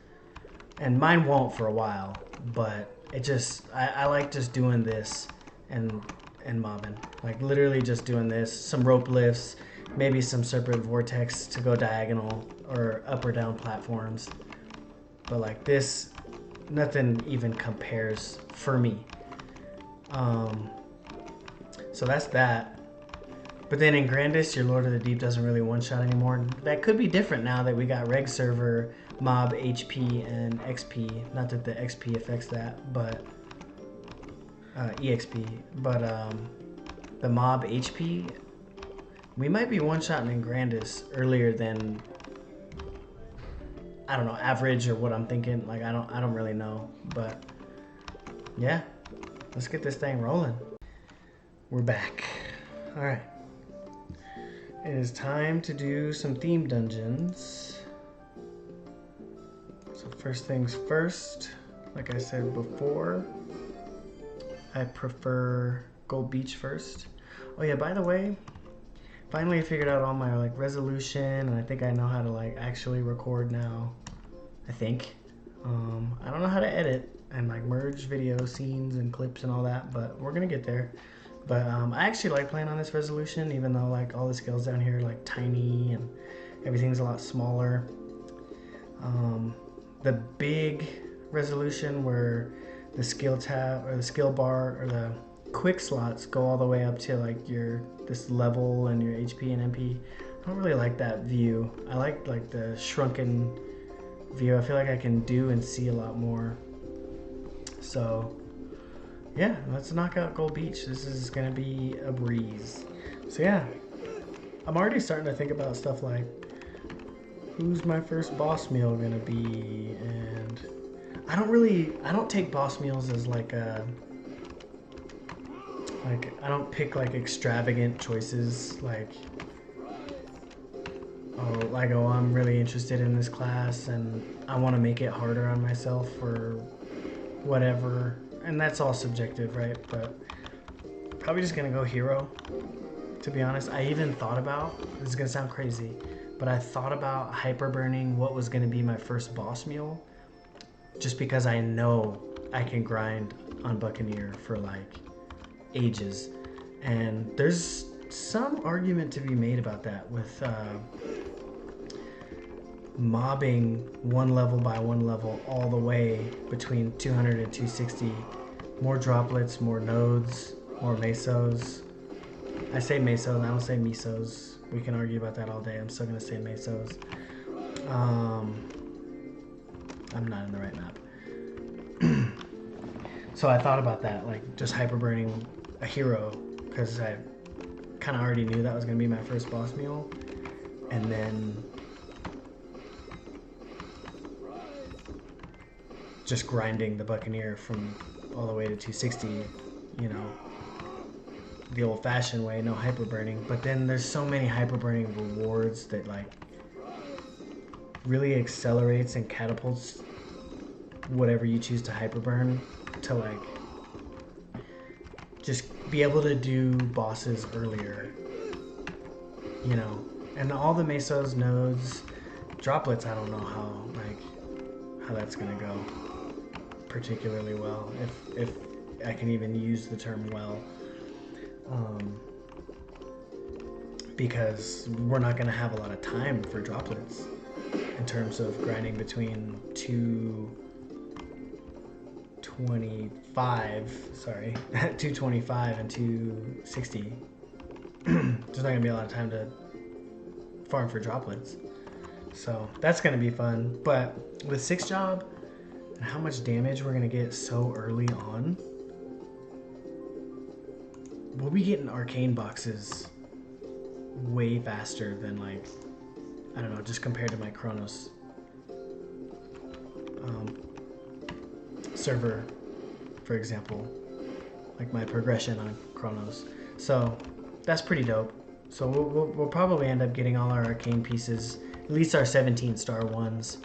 And mine won't for a while, but it just, I like just doing this and mobbing. Like literally just doing this, some rope lifts, maybe some Serpent Vortex to go diagonal or up or down platforms. But like this, nothing even compares for me. So that's that. But then in Grandis, your Lord of the Deep doesn't really one-shot anymore. That could be different now that we got Reg Server, Mob, HP, and XP. Not that the XP affects that, but... EXP. But the Mob HP, we might be one-shotting in Grandis earlier than... I don't know, average or what I'm thinking. Like, I don't really know. But, yeah. Let's get this thing rolling. We're back. Alright. It is time to do some theme dungeons. So first things first, like I said before, I prefer Gold Beach first. Oh yeah, by the way, finally I figured out all my like resolution, and I think I know how to like actually record now. I think. I don't know how to edit and like merge video scenes and clips and all that, but we're gonna get there. But I actually like playing on this resolution, even though like all the scales down here are like tiny and everything's a lot smaller. The big resolution where the skill tab or the skill bar or the quick slots go all the way up to like this level and your HP and MP. I don't really like that view. I like the shrunken view. I feel like I can do and see a lot more. So yeah, let's knock out Gold Beach. This is gonna be a breeze. So yeah, I'm already starting to think about stuff like, who's my first boss meal gonna be? And I don't take boss meals as like I don't pick like extravagant choices like, oh, I'm really interested in this class and I want to make it harder on myself or whatever. And that's all subjective, right? But probably just gonna go hero, to be honest. I even thought about, this is gonna sound crazy, but I thought about hyper burning what was gonna be my first boss meal, just because I know I can grind on Buccaneer for like ages. And there's some argument to be made about that with mobbing one level by one level all the way between 200 and 260. More droplets, more nodes, more mesos. I say mesos, I don't say mesos. We can argue about that all day. I'm still gonna say mesos. I'm not in the right map. So I thought about that, like just hyper burning a hero, because I kind of already knew that was gonna be my first boss meal, and then just grinding the Buccaneer from all the way to 260, you know, the old-fashioned way, no hyper burning. But then there's so many hyper burning rewards that like really accelerates and catapults whatever you choose to hyper burn to like just be able to do bosses earlier, you know. And all the mesos, nodes, droplets, I don't know how that's gonna go. particularly well, if I can even use the term well. Because we're not going to have a lot of time for droplets in terms of grinding between 225 and 260. There's not going to be a lot of time to farm for droplets. So that's going to be fun. But with 6 job and how much damage we're going to get so early on, we'll be getting arcane boxes way faster than, like, I don't know, just compared to my Chronos server, for example, like my progression on Chronos. So that's pretty dope. So we'll probably end up getting all our arcane pieces, at least our 17-star ones,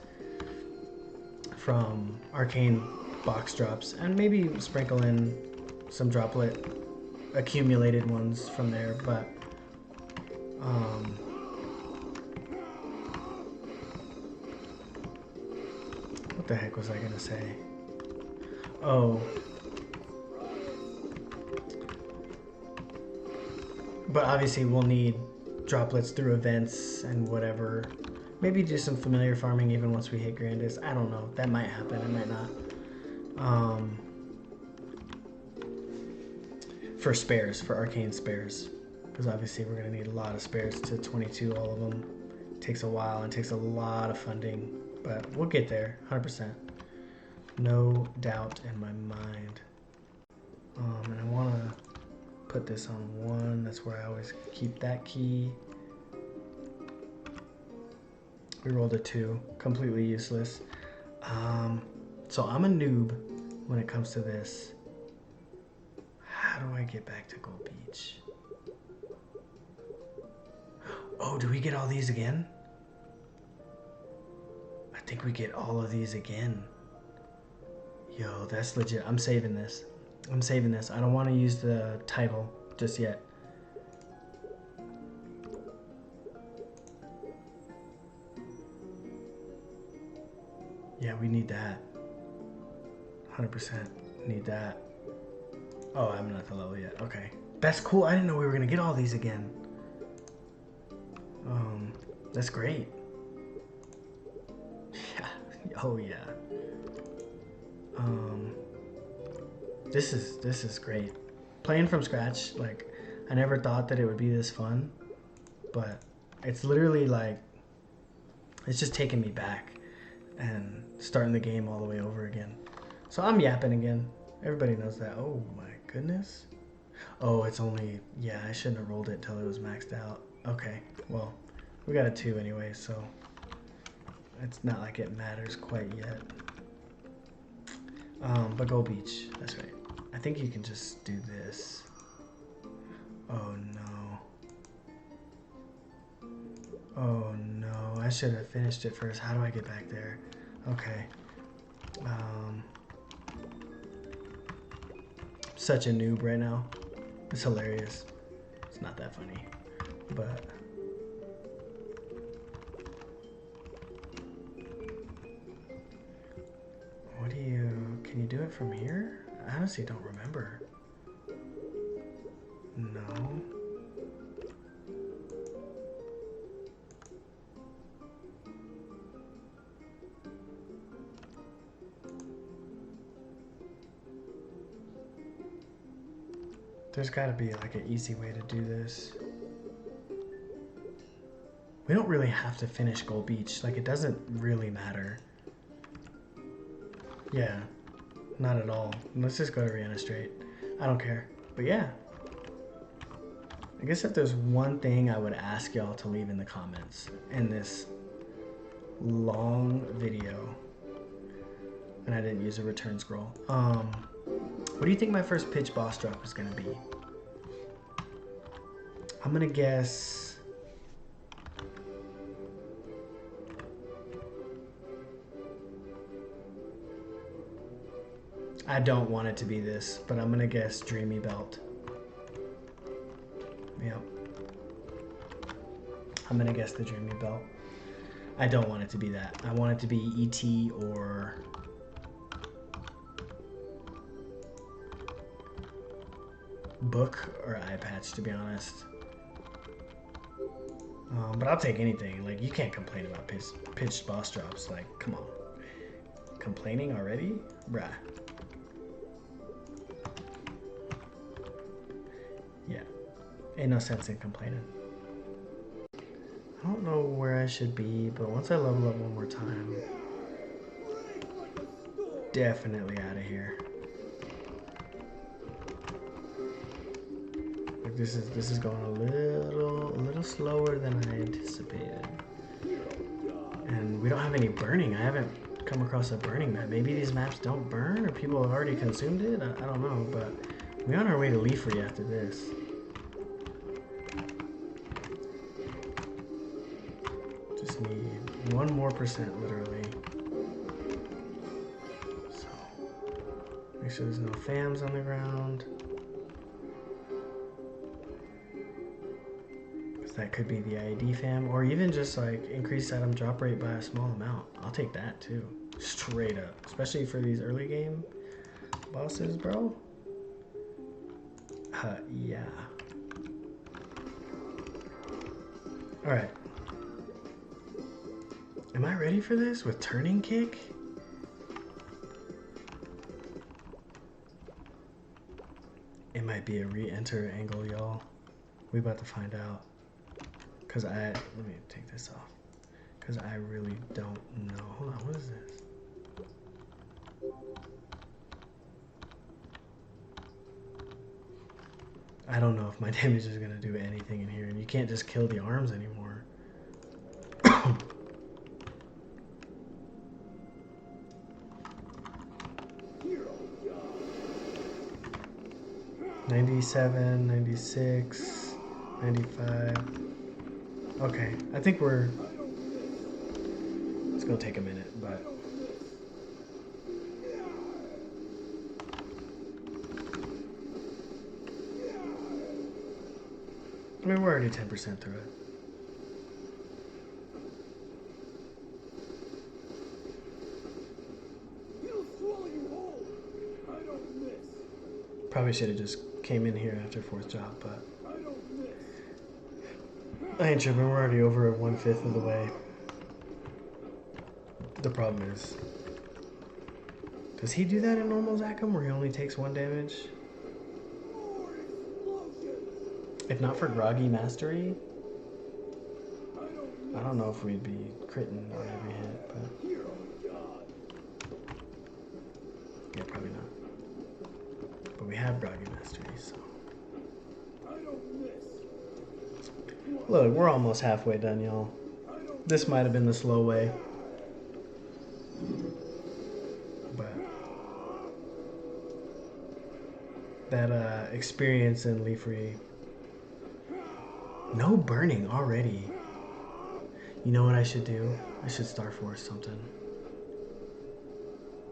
from arcane box drops, and maybe sprinkle in some droplet accumulated ones from there. But what the heck was I gonna say? Oh, but obviously we'll need droplets through events and whatever. Maybe do some familiar farming even once we hit Grandest. I don't know. That might happen. It might not. For spares, for arcane spares. Because obviously we're going to need a lot of spares to 22, all of them. It takes a while and takes a lot of funding. But we'll get there, 100%. No doubt in my mind. And I want to put this on 1. That's where I always keep that key. We rolled a 2. Completely useless. So I'm a noob when it comes to this. How do I get back to Gold Beach? Oh, do we get all these again? I think we get all of these again. Yo, that's legit. I'm saving this. I'm saving this. I don't want to use the title just yet. Yeah, we need that. 100% need that. Oh, I'm not at the level yet. Okay. That's cool. I didn't know we were going to get all these again. That's great. Yeah. Oh, yeah. This is great. Playing from scratch, like, I never thought that it would be this fun, but it's literally like, it's just taking me back and starting the game all the way over again. So I'm yapping again. Everybody knows that. Oh my goodness. Oh, it's only, yeah, I shouldn't have rolled it till it was maxed out. Okay, well, we got a 2 anyway, so it's not like it matters quite yet. But Gold Beach, that's right. I think you can just do this. Oh no. Oh no, I should have finished it first. How do I get back there? Okay. Such a noob right now. It's hilarious. It's not that funny, but what do you, can you do it from here? I honestly don't remember. No. There's got to be like an easy way to do this. We don't really have to finish Gold Beach. Like, it doesn't really matter. Yeah, not at all. Let's just go to Rihanna straight. I don't care. But yeah. I guess if there's one thing I would ask y'all to leave in the comments in this long video, and I didn't use a return scroll. What do you think my first pitch boss drop is going to be? I'm going to guess... I don't want it to be this, but I'm going to guess Dreamy Belt. Yep. I'm going to guess the Dreamy Belt. I don't want it to be that. I want it to be ET or... book or eye patch, to be honest. But I'll take anything. Like, you can't complain about pitched boss drops. Like, come on. Complaining already? Bruh. Yeah. Ain't no sense in complaining. I don't know where I should be, but once I level up one more time, definitely out of here. Like, this is going a little slower than I anticipated. And we don't have any burning. I haven't come across a burning map. Maybe these maps don't burn, or people have already consumed it. I don't know, but we're on our way to Leafree after this. Just need 1 more %, literally. So make sure there's no fams on the ground. That could be the ID fam, or even just like increase item drop rate by a small amount. I'll take that too, straight up, especially for these early game bosses, bro. Yeah. All right. Am I ready for this with turning kick? It might be a re-enter angle, y'all. We about to find out. Cause let me take this off. Cause I really don't know. Hold on, what is this? I don't know if my damage is gonna do anything in here, and you can't just kill the arms anymore. 97, 96, 95. Okay, I think it's gonna take a minute, but I mean, we're already 10% through it. Probably should have just came in here after 4th job, but I ain't tripping. We're already over 1/5 of the way. The problem is, does he do that in normal Zachem where he only takes 1 damage? If not for Groggy Mastery, I don't know if we'd be critting on every hit, but yeah, probably not. But we have Groggy Mastery, so. Look, we're almost halfway done, y'all. This might have been the slow way. But that experience in Leafree. No burning already. You know what I should do? I should Star Force something.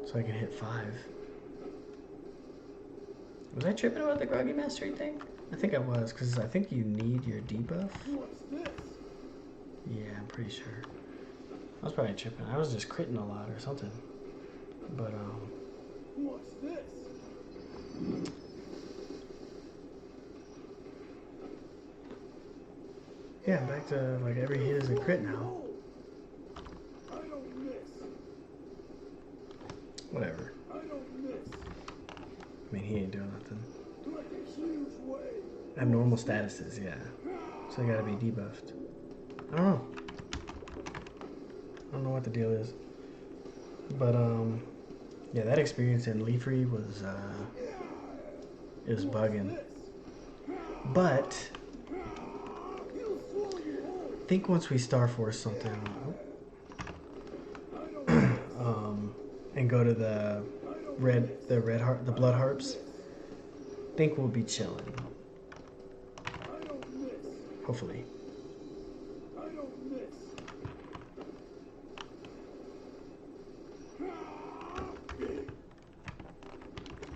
So I can hit 5. Was I tripping about the Groggy Mastery thing? I think I was, because I think you need your debuff. What's this? Yeah, I'm pretty sure. I was probably tripping. I was just critting a lot or something. But, what's this? Yeah, back to, like, every hit is a crit now. Whatever. I mean, he ain't doing nothing. Abnormal statuses, yeah. So they gotta be debuffed. I don't know. I don't know what the deal is. But, yeah, that experience in Leafree was, it was bugging. But I think once we Star Force something, and go to the blood harps, I think we'll be chilling. Hopefully.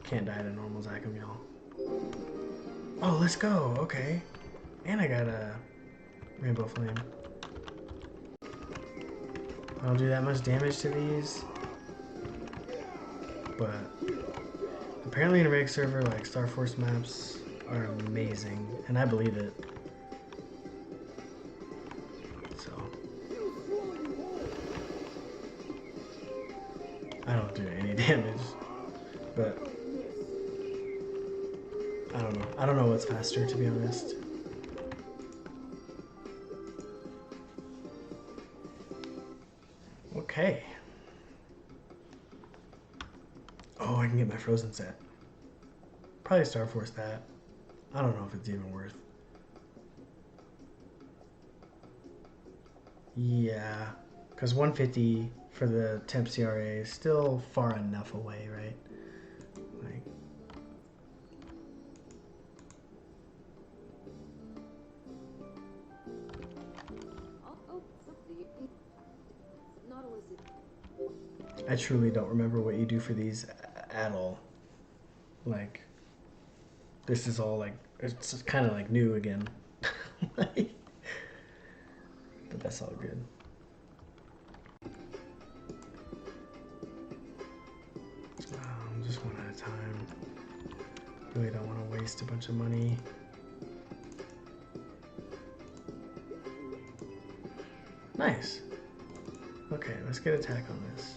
Can't die to normal Zachem, y'all. Oh, let's go. Okay. And I got a Rainbow Flame. I don't do that much damage to these. But apparently in a reg server, like Star Force maps are amazing, and I believe it. So I don't do any damage, but I don't know. I don't know what's faster, to be honest. Okay. Oh, I can get my frozen set. Probably Star Force that. I don't know if it's even worth. Yeah, because 150 for the temp CRA is still far enough away, right? Like, I truly don't remember what you do for these at all. Like, this is all like, it's kind of like new again. Like, but that's all good. Just one at a time. Really don't want to waste a bunch of money. Nice. Okay, let's get attack on this.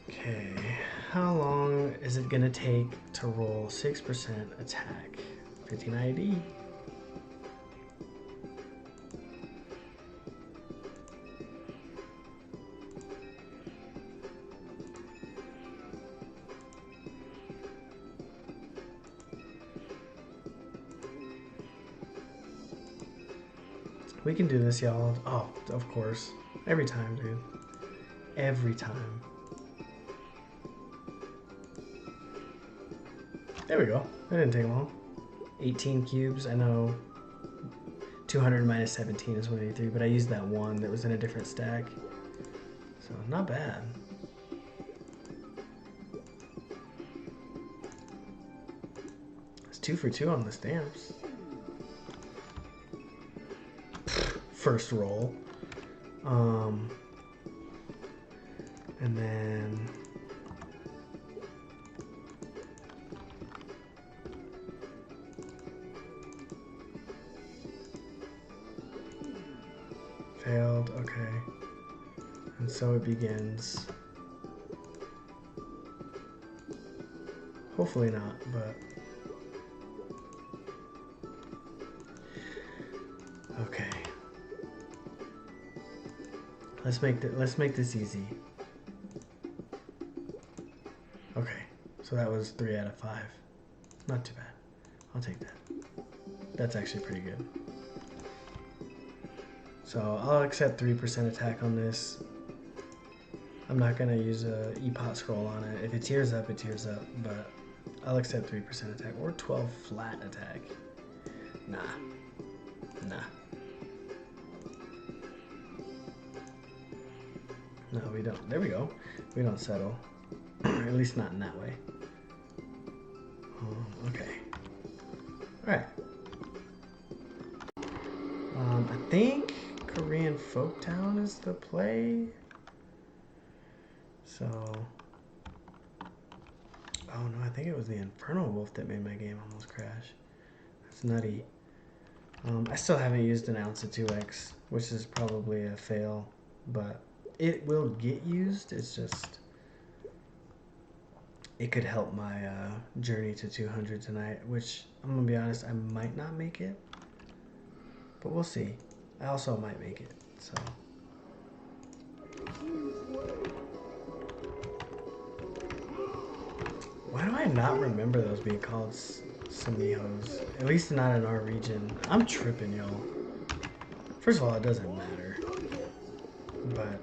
Okay, how long is it gonna take to roll 6% attack? 15 ID. We can do this, y'all. Oh, of course. Every time, dude. Every time. There we go. That didn't take long. 18 cubes. I know 200 minus 17 is 183, but I used that one that was in a different stack. So, not bad. It's 2 for 2 on the stamps. First roll. And then failed, okay. And so it begins. Hopefully not, but okay. Let's make this easy. Okay, so that was 3 out of 5. Not too bad. I'll take that. That's actually pretty good. So I'll accept 3% attack on this. I'm not gonna use a E-pot scroll on it. If it tears up, it tears up, but I'll accept 3% attack or 12 flat attack. Nah. No, we don't. There we go. We don't settle. At least not in that way. Okay. Alright. I think Korean Folktown is the play. So... Oh no, I think it was the Infernal Wolf that made my game almost crash. That's nutty. I still haven't used an ounce of 2x, which is probably a fail, but it will get used. It's just... It could help my journey to 200 tonight, which I'm going to be honest, I might not make it. But we'll see. I also might make it, so... Why do I not remember those being called Samihos? At least not in our region. I'm tripping, y'all. First of all, it doesn't matter. But...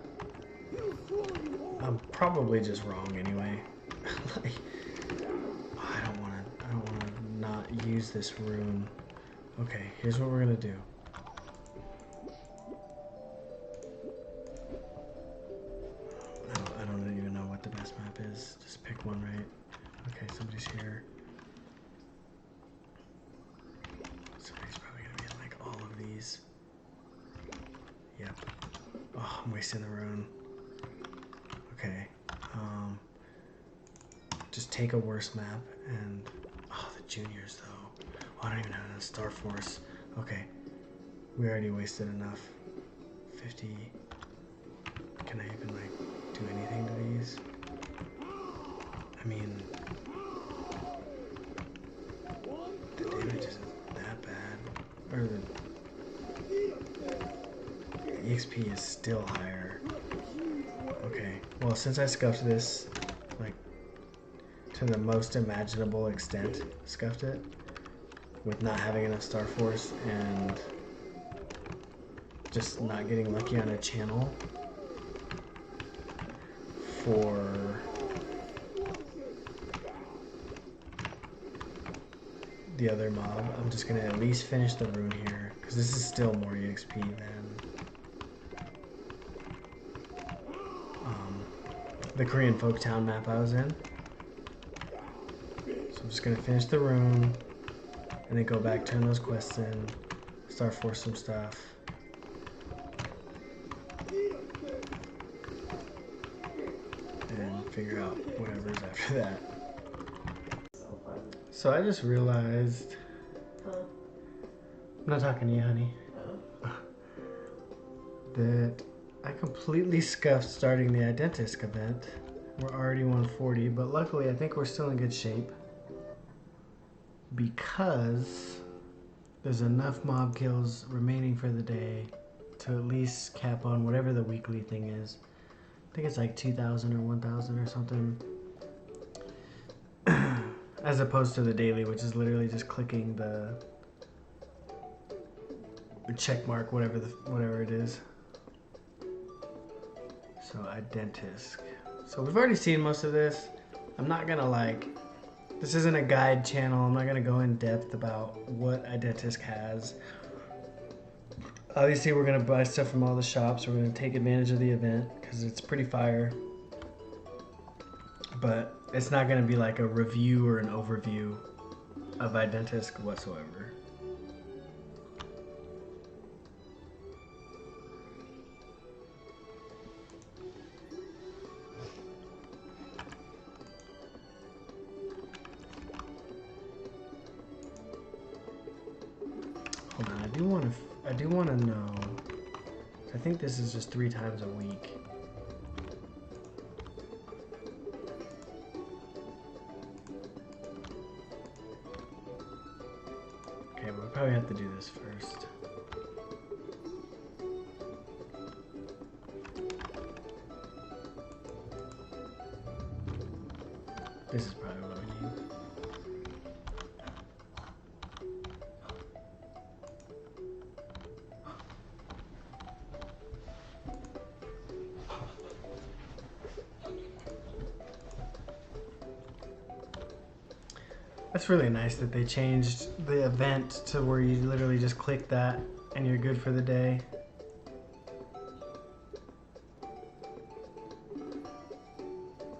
I'm probably just wrong anyway. Like... I don't want to not use this rune. Okay, here's what we're gonna do. I don't even know what the best map is. Just pick one, right? Okay, somebody's here. Somebody's probably gonna be in like all of these. Yep. Oh, I'm wasting the rune. Okay. Just take a worse map and... Oh, the juniors, though. Oh, I don't even have enough Star Force. Okay. We already wasted enough. 50... Can I even, like, do anything to these? I mean... The damage isn't that bad. Or the EXP is still higher. Okay. Well, since I scuffed this, like, to the most imaginable extent, scuffed it, with not having enough Star Force and just not getting lucky on a channel for the other mob, I'm just gonna at least finish the rune here, because this is still more EXP than the Korean Folktown map I was in. So I'm just gonna finish the rune and then go back, turn those quests in, start force some stuff. And figure out whatever's after that. So I just realized, I'm not talking to you, honey, that I completely scuffed starting the Identisk event. We're already 140, but luckily I think we're still in good shape because there's enough mob kills remaining for the day to at least cap on whatever the weekly thing is. I think it's like 2,000 or 1,000 or something. As opposed to the daily, which is literally just clicking the check mark, whatever it is. So Identisk. So we've already seen most of this. I'm not gonna this isn't a guide channel. I'm not gonna go in depth about what Identisk has. Obviously we're gonna buy stuff from all the shops. We're gonna take advantage of the event because it's pretty fire. But it's not gonna be like a review or an overview of Identisk whatsoever. Hold on, I do want to know. I think this is just 3 times a week. Okay, we'll probably have to do this first. This is probably what we need. That's really nice that they changed the event to where you literally just click that and you're good for the day.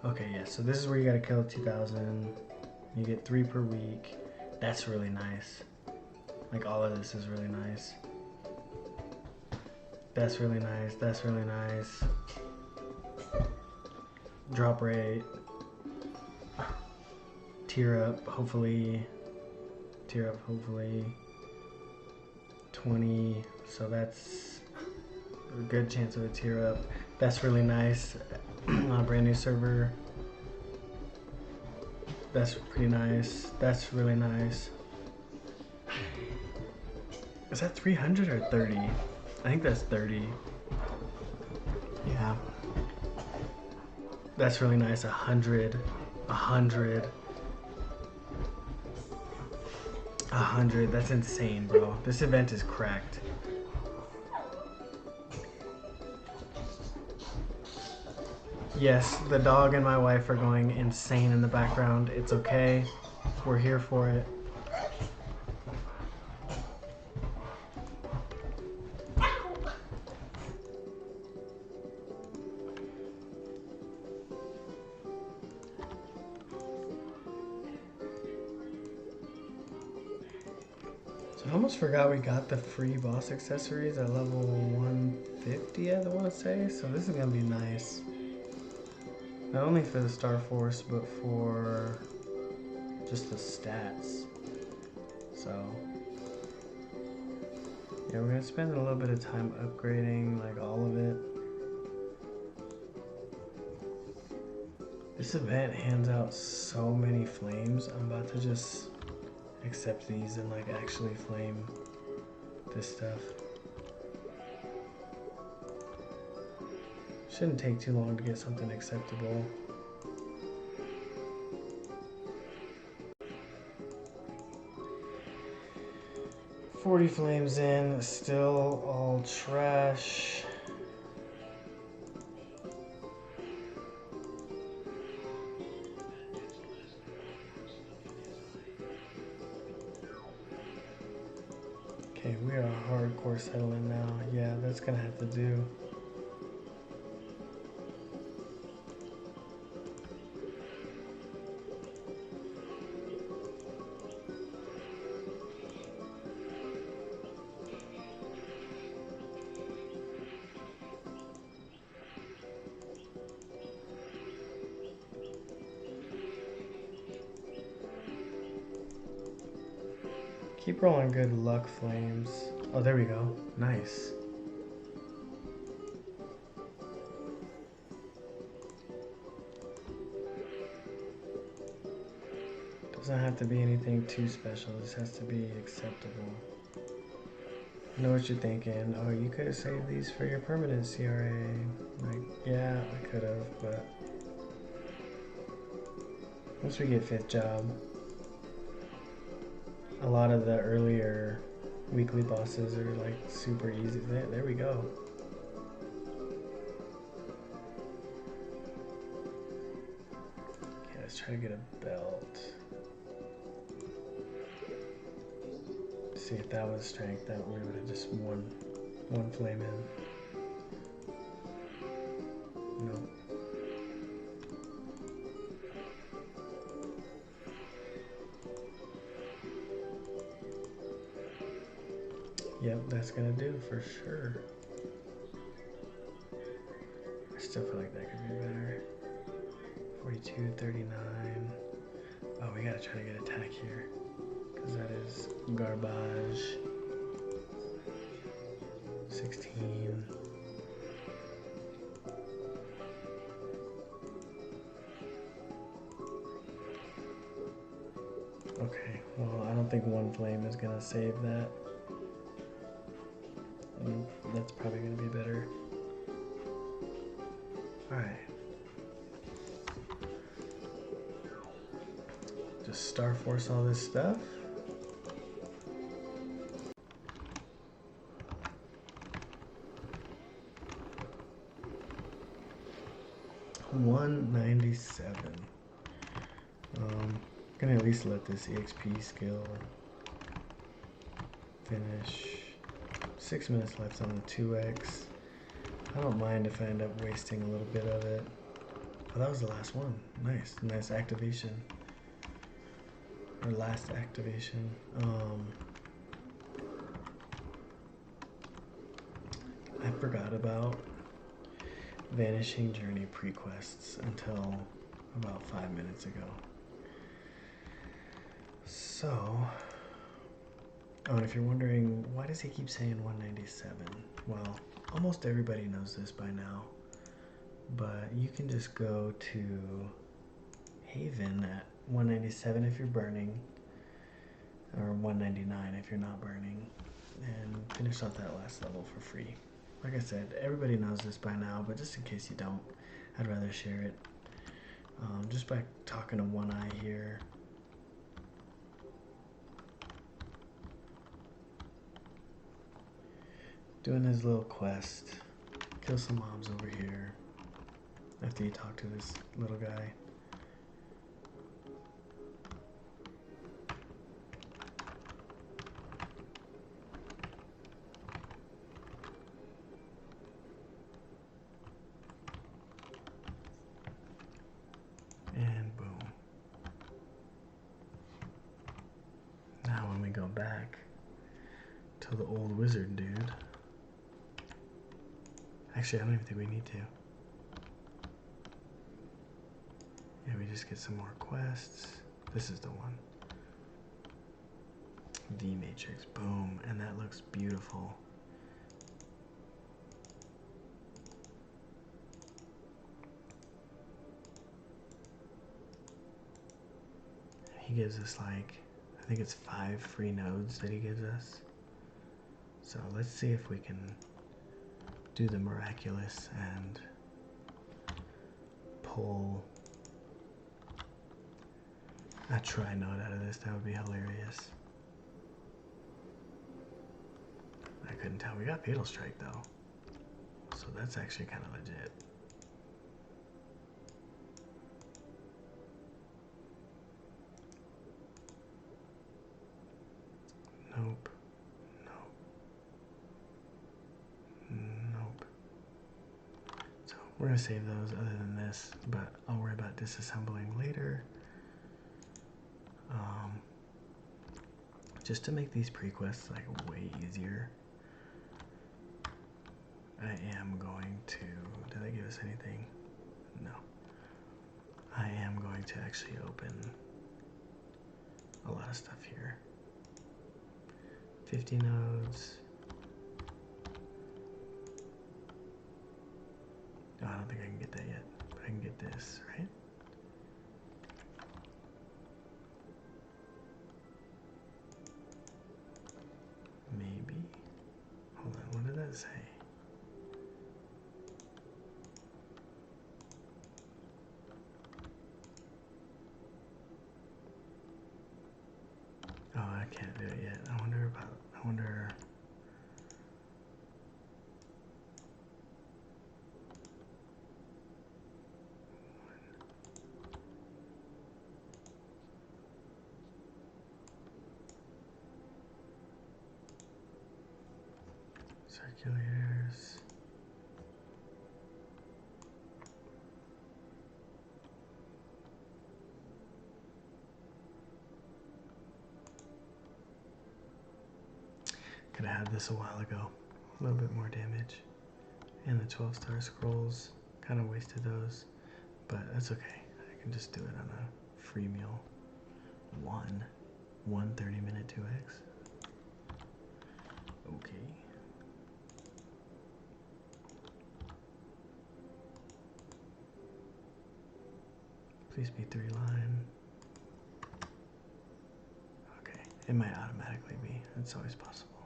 Okay, yeah, so this is where you gotta kill 2,000. You get 3 per week. That's really nice. Like, all of this is really nice. That's really nice. That's really nice. Drop rate. Tier up, hopefully. Tier up, hopefully. 20. So that's a good chance of a tier up. That's really nice. On a brand new server. That's pretty nice. That's really nice. Is that 300 or 30? I think that's 30. Yeah. That's really nice. 100. 100. 100. That's insane, bro. This event is cracked. Yes, the dog and my wife are going insane in the background. It's okay. We're here for it. So I almost forgot we got the free boss accessories at level 150, idea, I want to say. So this is going to be nice. Not only for the Star Force, but for just the stats. So, yeah, we're going to spend a little bit of time upgrading, like all of it. This event hands out so many flames. I'm about to just accept these and like actually flame this stuff. Shouldn't take too long to get something acceptable. $40 flames in, still all trash. Okay, we are hardcore settling now. Yeah, that's gonna have to do. Keep rolling good luck flames. Oh, there we go. Nice. Doesn't have to be anything too special. This has to be acceptable. I know what you're thinking. Oh, you could have saved these for your permanent CRA. Like, yeah, I could have, but once we get 5th job, a lot of the earlier weekly bosses are like super easy. There we go. Okay, let's try to get a belt. See if that was strength, that we would have just one flame in. No. Yep, that's gonna do for sure. I still feel like that could be better. 42, 39. Oh, we gotta try to get attack here, because that is garbage. 16. Okay, well, I don't think one flame is gonna save that. That's probably gonna be better. Alright. Just Star Force all this stuff. $197. Gonna at least let this EXP skill finish. 6 minutes left on the 2x. I don't mind if I end up wasting a little bit of it. Oh, that was the last one. Nice activation. Or last activation. I forgot about Vanishing Journey Prequests until about 5 minutes ago. So, oh, and if you're wondering, why does he keep saying 197? Well, almost everybody knows this by now, but you can just go to Haven at 197 if you're burning, or 199 if you're not burning, and finish off that last level for free. Like I said, everybody knows this by now, but just in case you don't, I'd rather share it. Just by talking to One Eye here. Doing his little quest. Kill some mobs over here. After you talk to this little guy. And boom. Now when we go back to the old wizard dude, Actually, I don't even think we need to. Yeah, we just get some more quests. This is the one. V matrix, boom, and that looks beautiful. He gives us like, I think it's 5 free nodes that he gives us. So let's see if we can do the miraculous and pull a tri-node out of this. That would be hilarious. I couldn't tell. We got Fatal Strike though, so that's actually kind of legit. Nope. Nope. Nope. So we're gonna save those other than this, but I'll worry about disassembling later. Just to make these prequests like way easier, I am going to, did they give us anything? No. I am going to actually open a lot of stuff here. 50 nodes. Oh, I don't think I can get that yet, but I can get this, right? Maybe. Hold on, what did that say? Oh, I can't do it yet. I wonder. Circulators. Could have had this a while ago. A little bit more damage. And the 12-star scrolls. Kind of wasted those. But that's okay. I can just do it on a free meal. One 30-minute 2x. Okay. Please be 3-line. Okay, it might automatically be. It's always possible.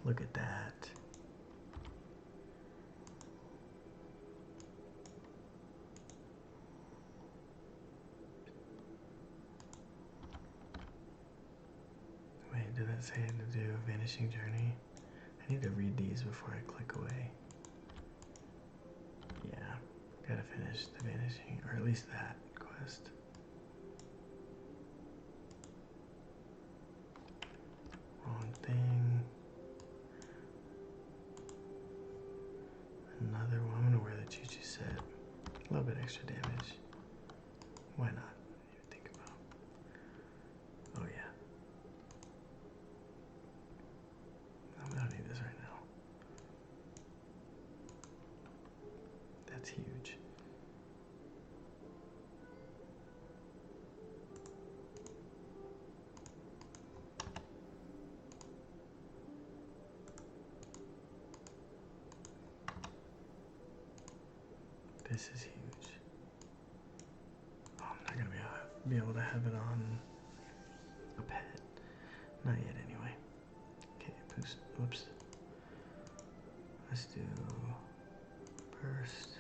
Look at that. Wait, did that say to do Vanishing Journey? I need to read these before I click away. Yeah, gotta finish the Vanishing, or at least that quest. Wrong thing. Another one. I'm gonna wear the choo-choo set. A little bit extra damage. Why not? Didn't even think about. Oh yeah. I don't need this right now. That's huge. This is huge. Oh, I'm not gonna be able to have it on a pet. Not yet, anyway. Okay, oops. Let's do burst,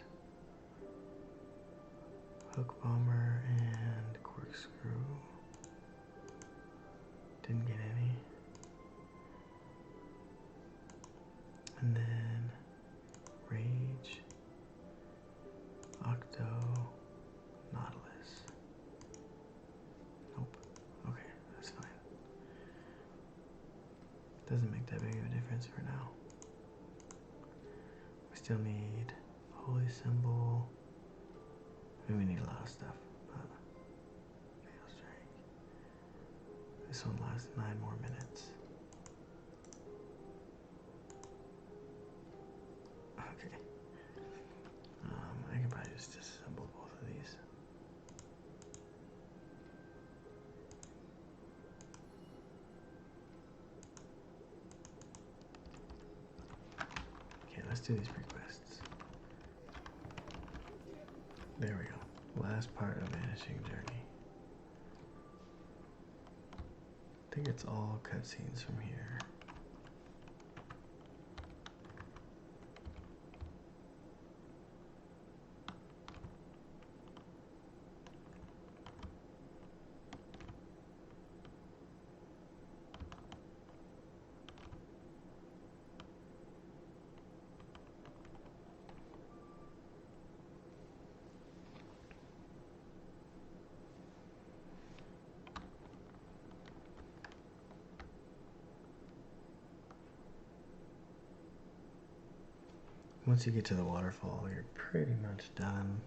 hook bomber, and corkscrew. Didn't get any. And then rage, octo, nautilus. Nope. Okay, that's fine. Doesn't make that big of a difference for now. We still need holy symbol. I mean, we need a lot of stuff, but fatal strike. This one lasts 9 more minutes. just disassemble both of these. Okay, let's do these prequests. There we go. Last part of Vanishing journey. I think it's all cutscenes from here. Once you get to the waterfall, you're pretty much done.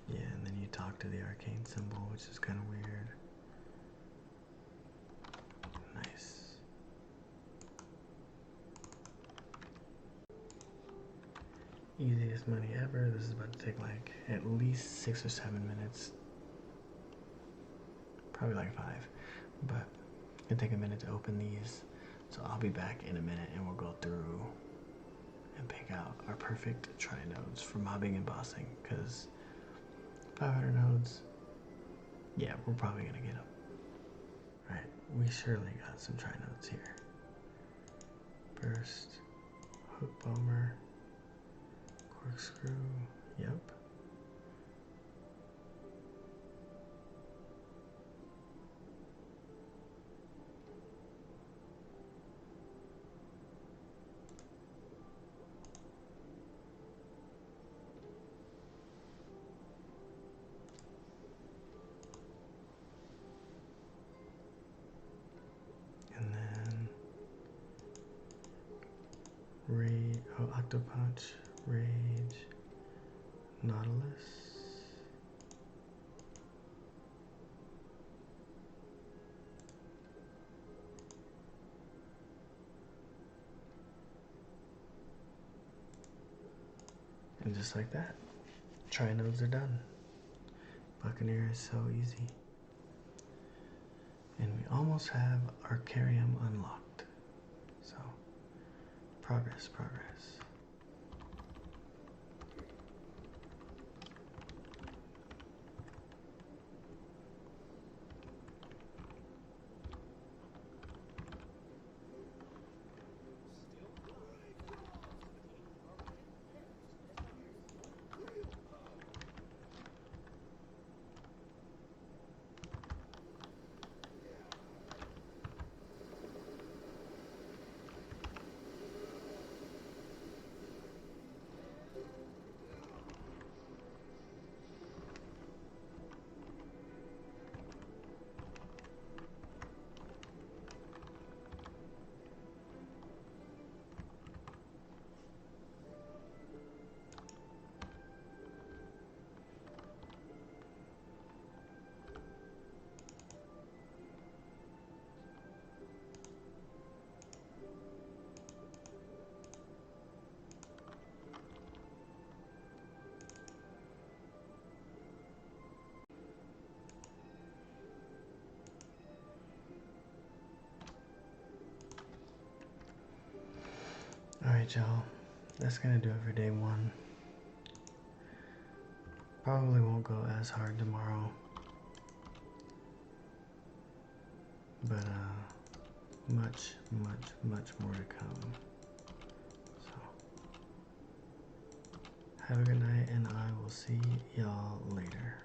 Yeah, and then you talk to the arcane symbol, which is kind of weird. Nice. Easiest money ever. This is about to take like at least 6 or 7 minutes. Probably like 5, but it'll take a minute to open these. So I'll be back in a minute and we'll go through and pick out our perfect tri-nodes for mobbing and bossing, because 500 nodes, yeah, we're probably gonna get them. Alright, we surely got some tri-nodes here. Burst, hook bomber, corkscrew, yep. Octopunch, Rage, Nautilus. And just like that, tri-nodes are done. Buccaneer is so easy. And we almost have Arkarium unlocked. So, progress, progress. Alright, y'all. That's gonna do it for day 1. Probably won't go as hard tomorrow. But much, much, much more to come. So have a good night, and I will see y'all later.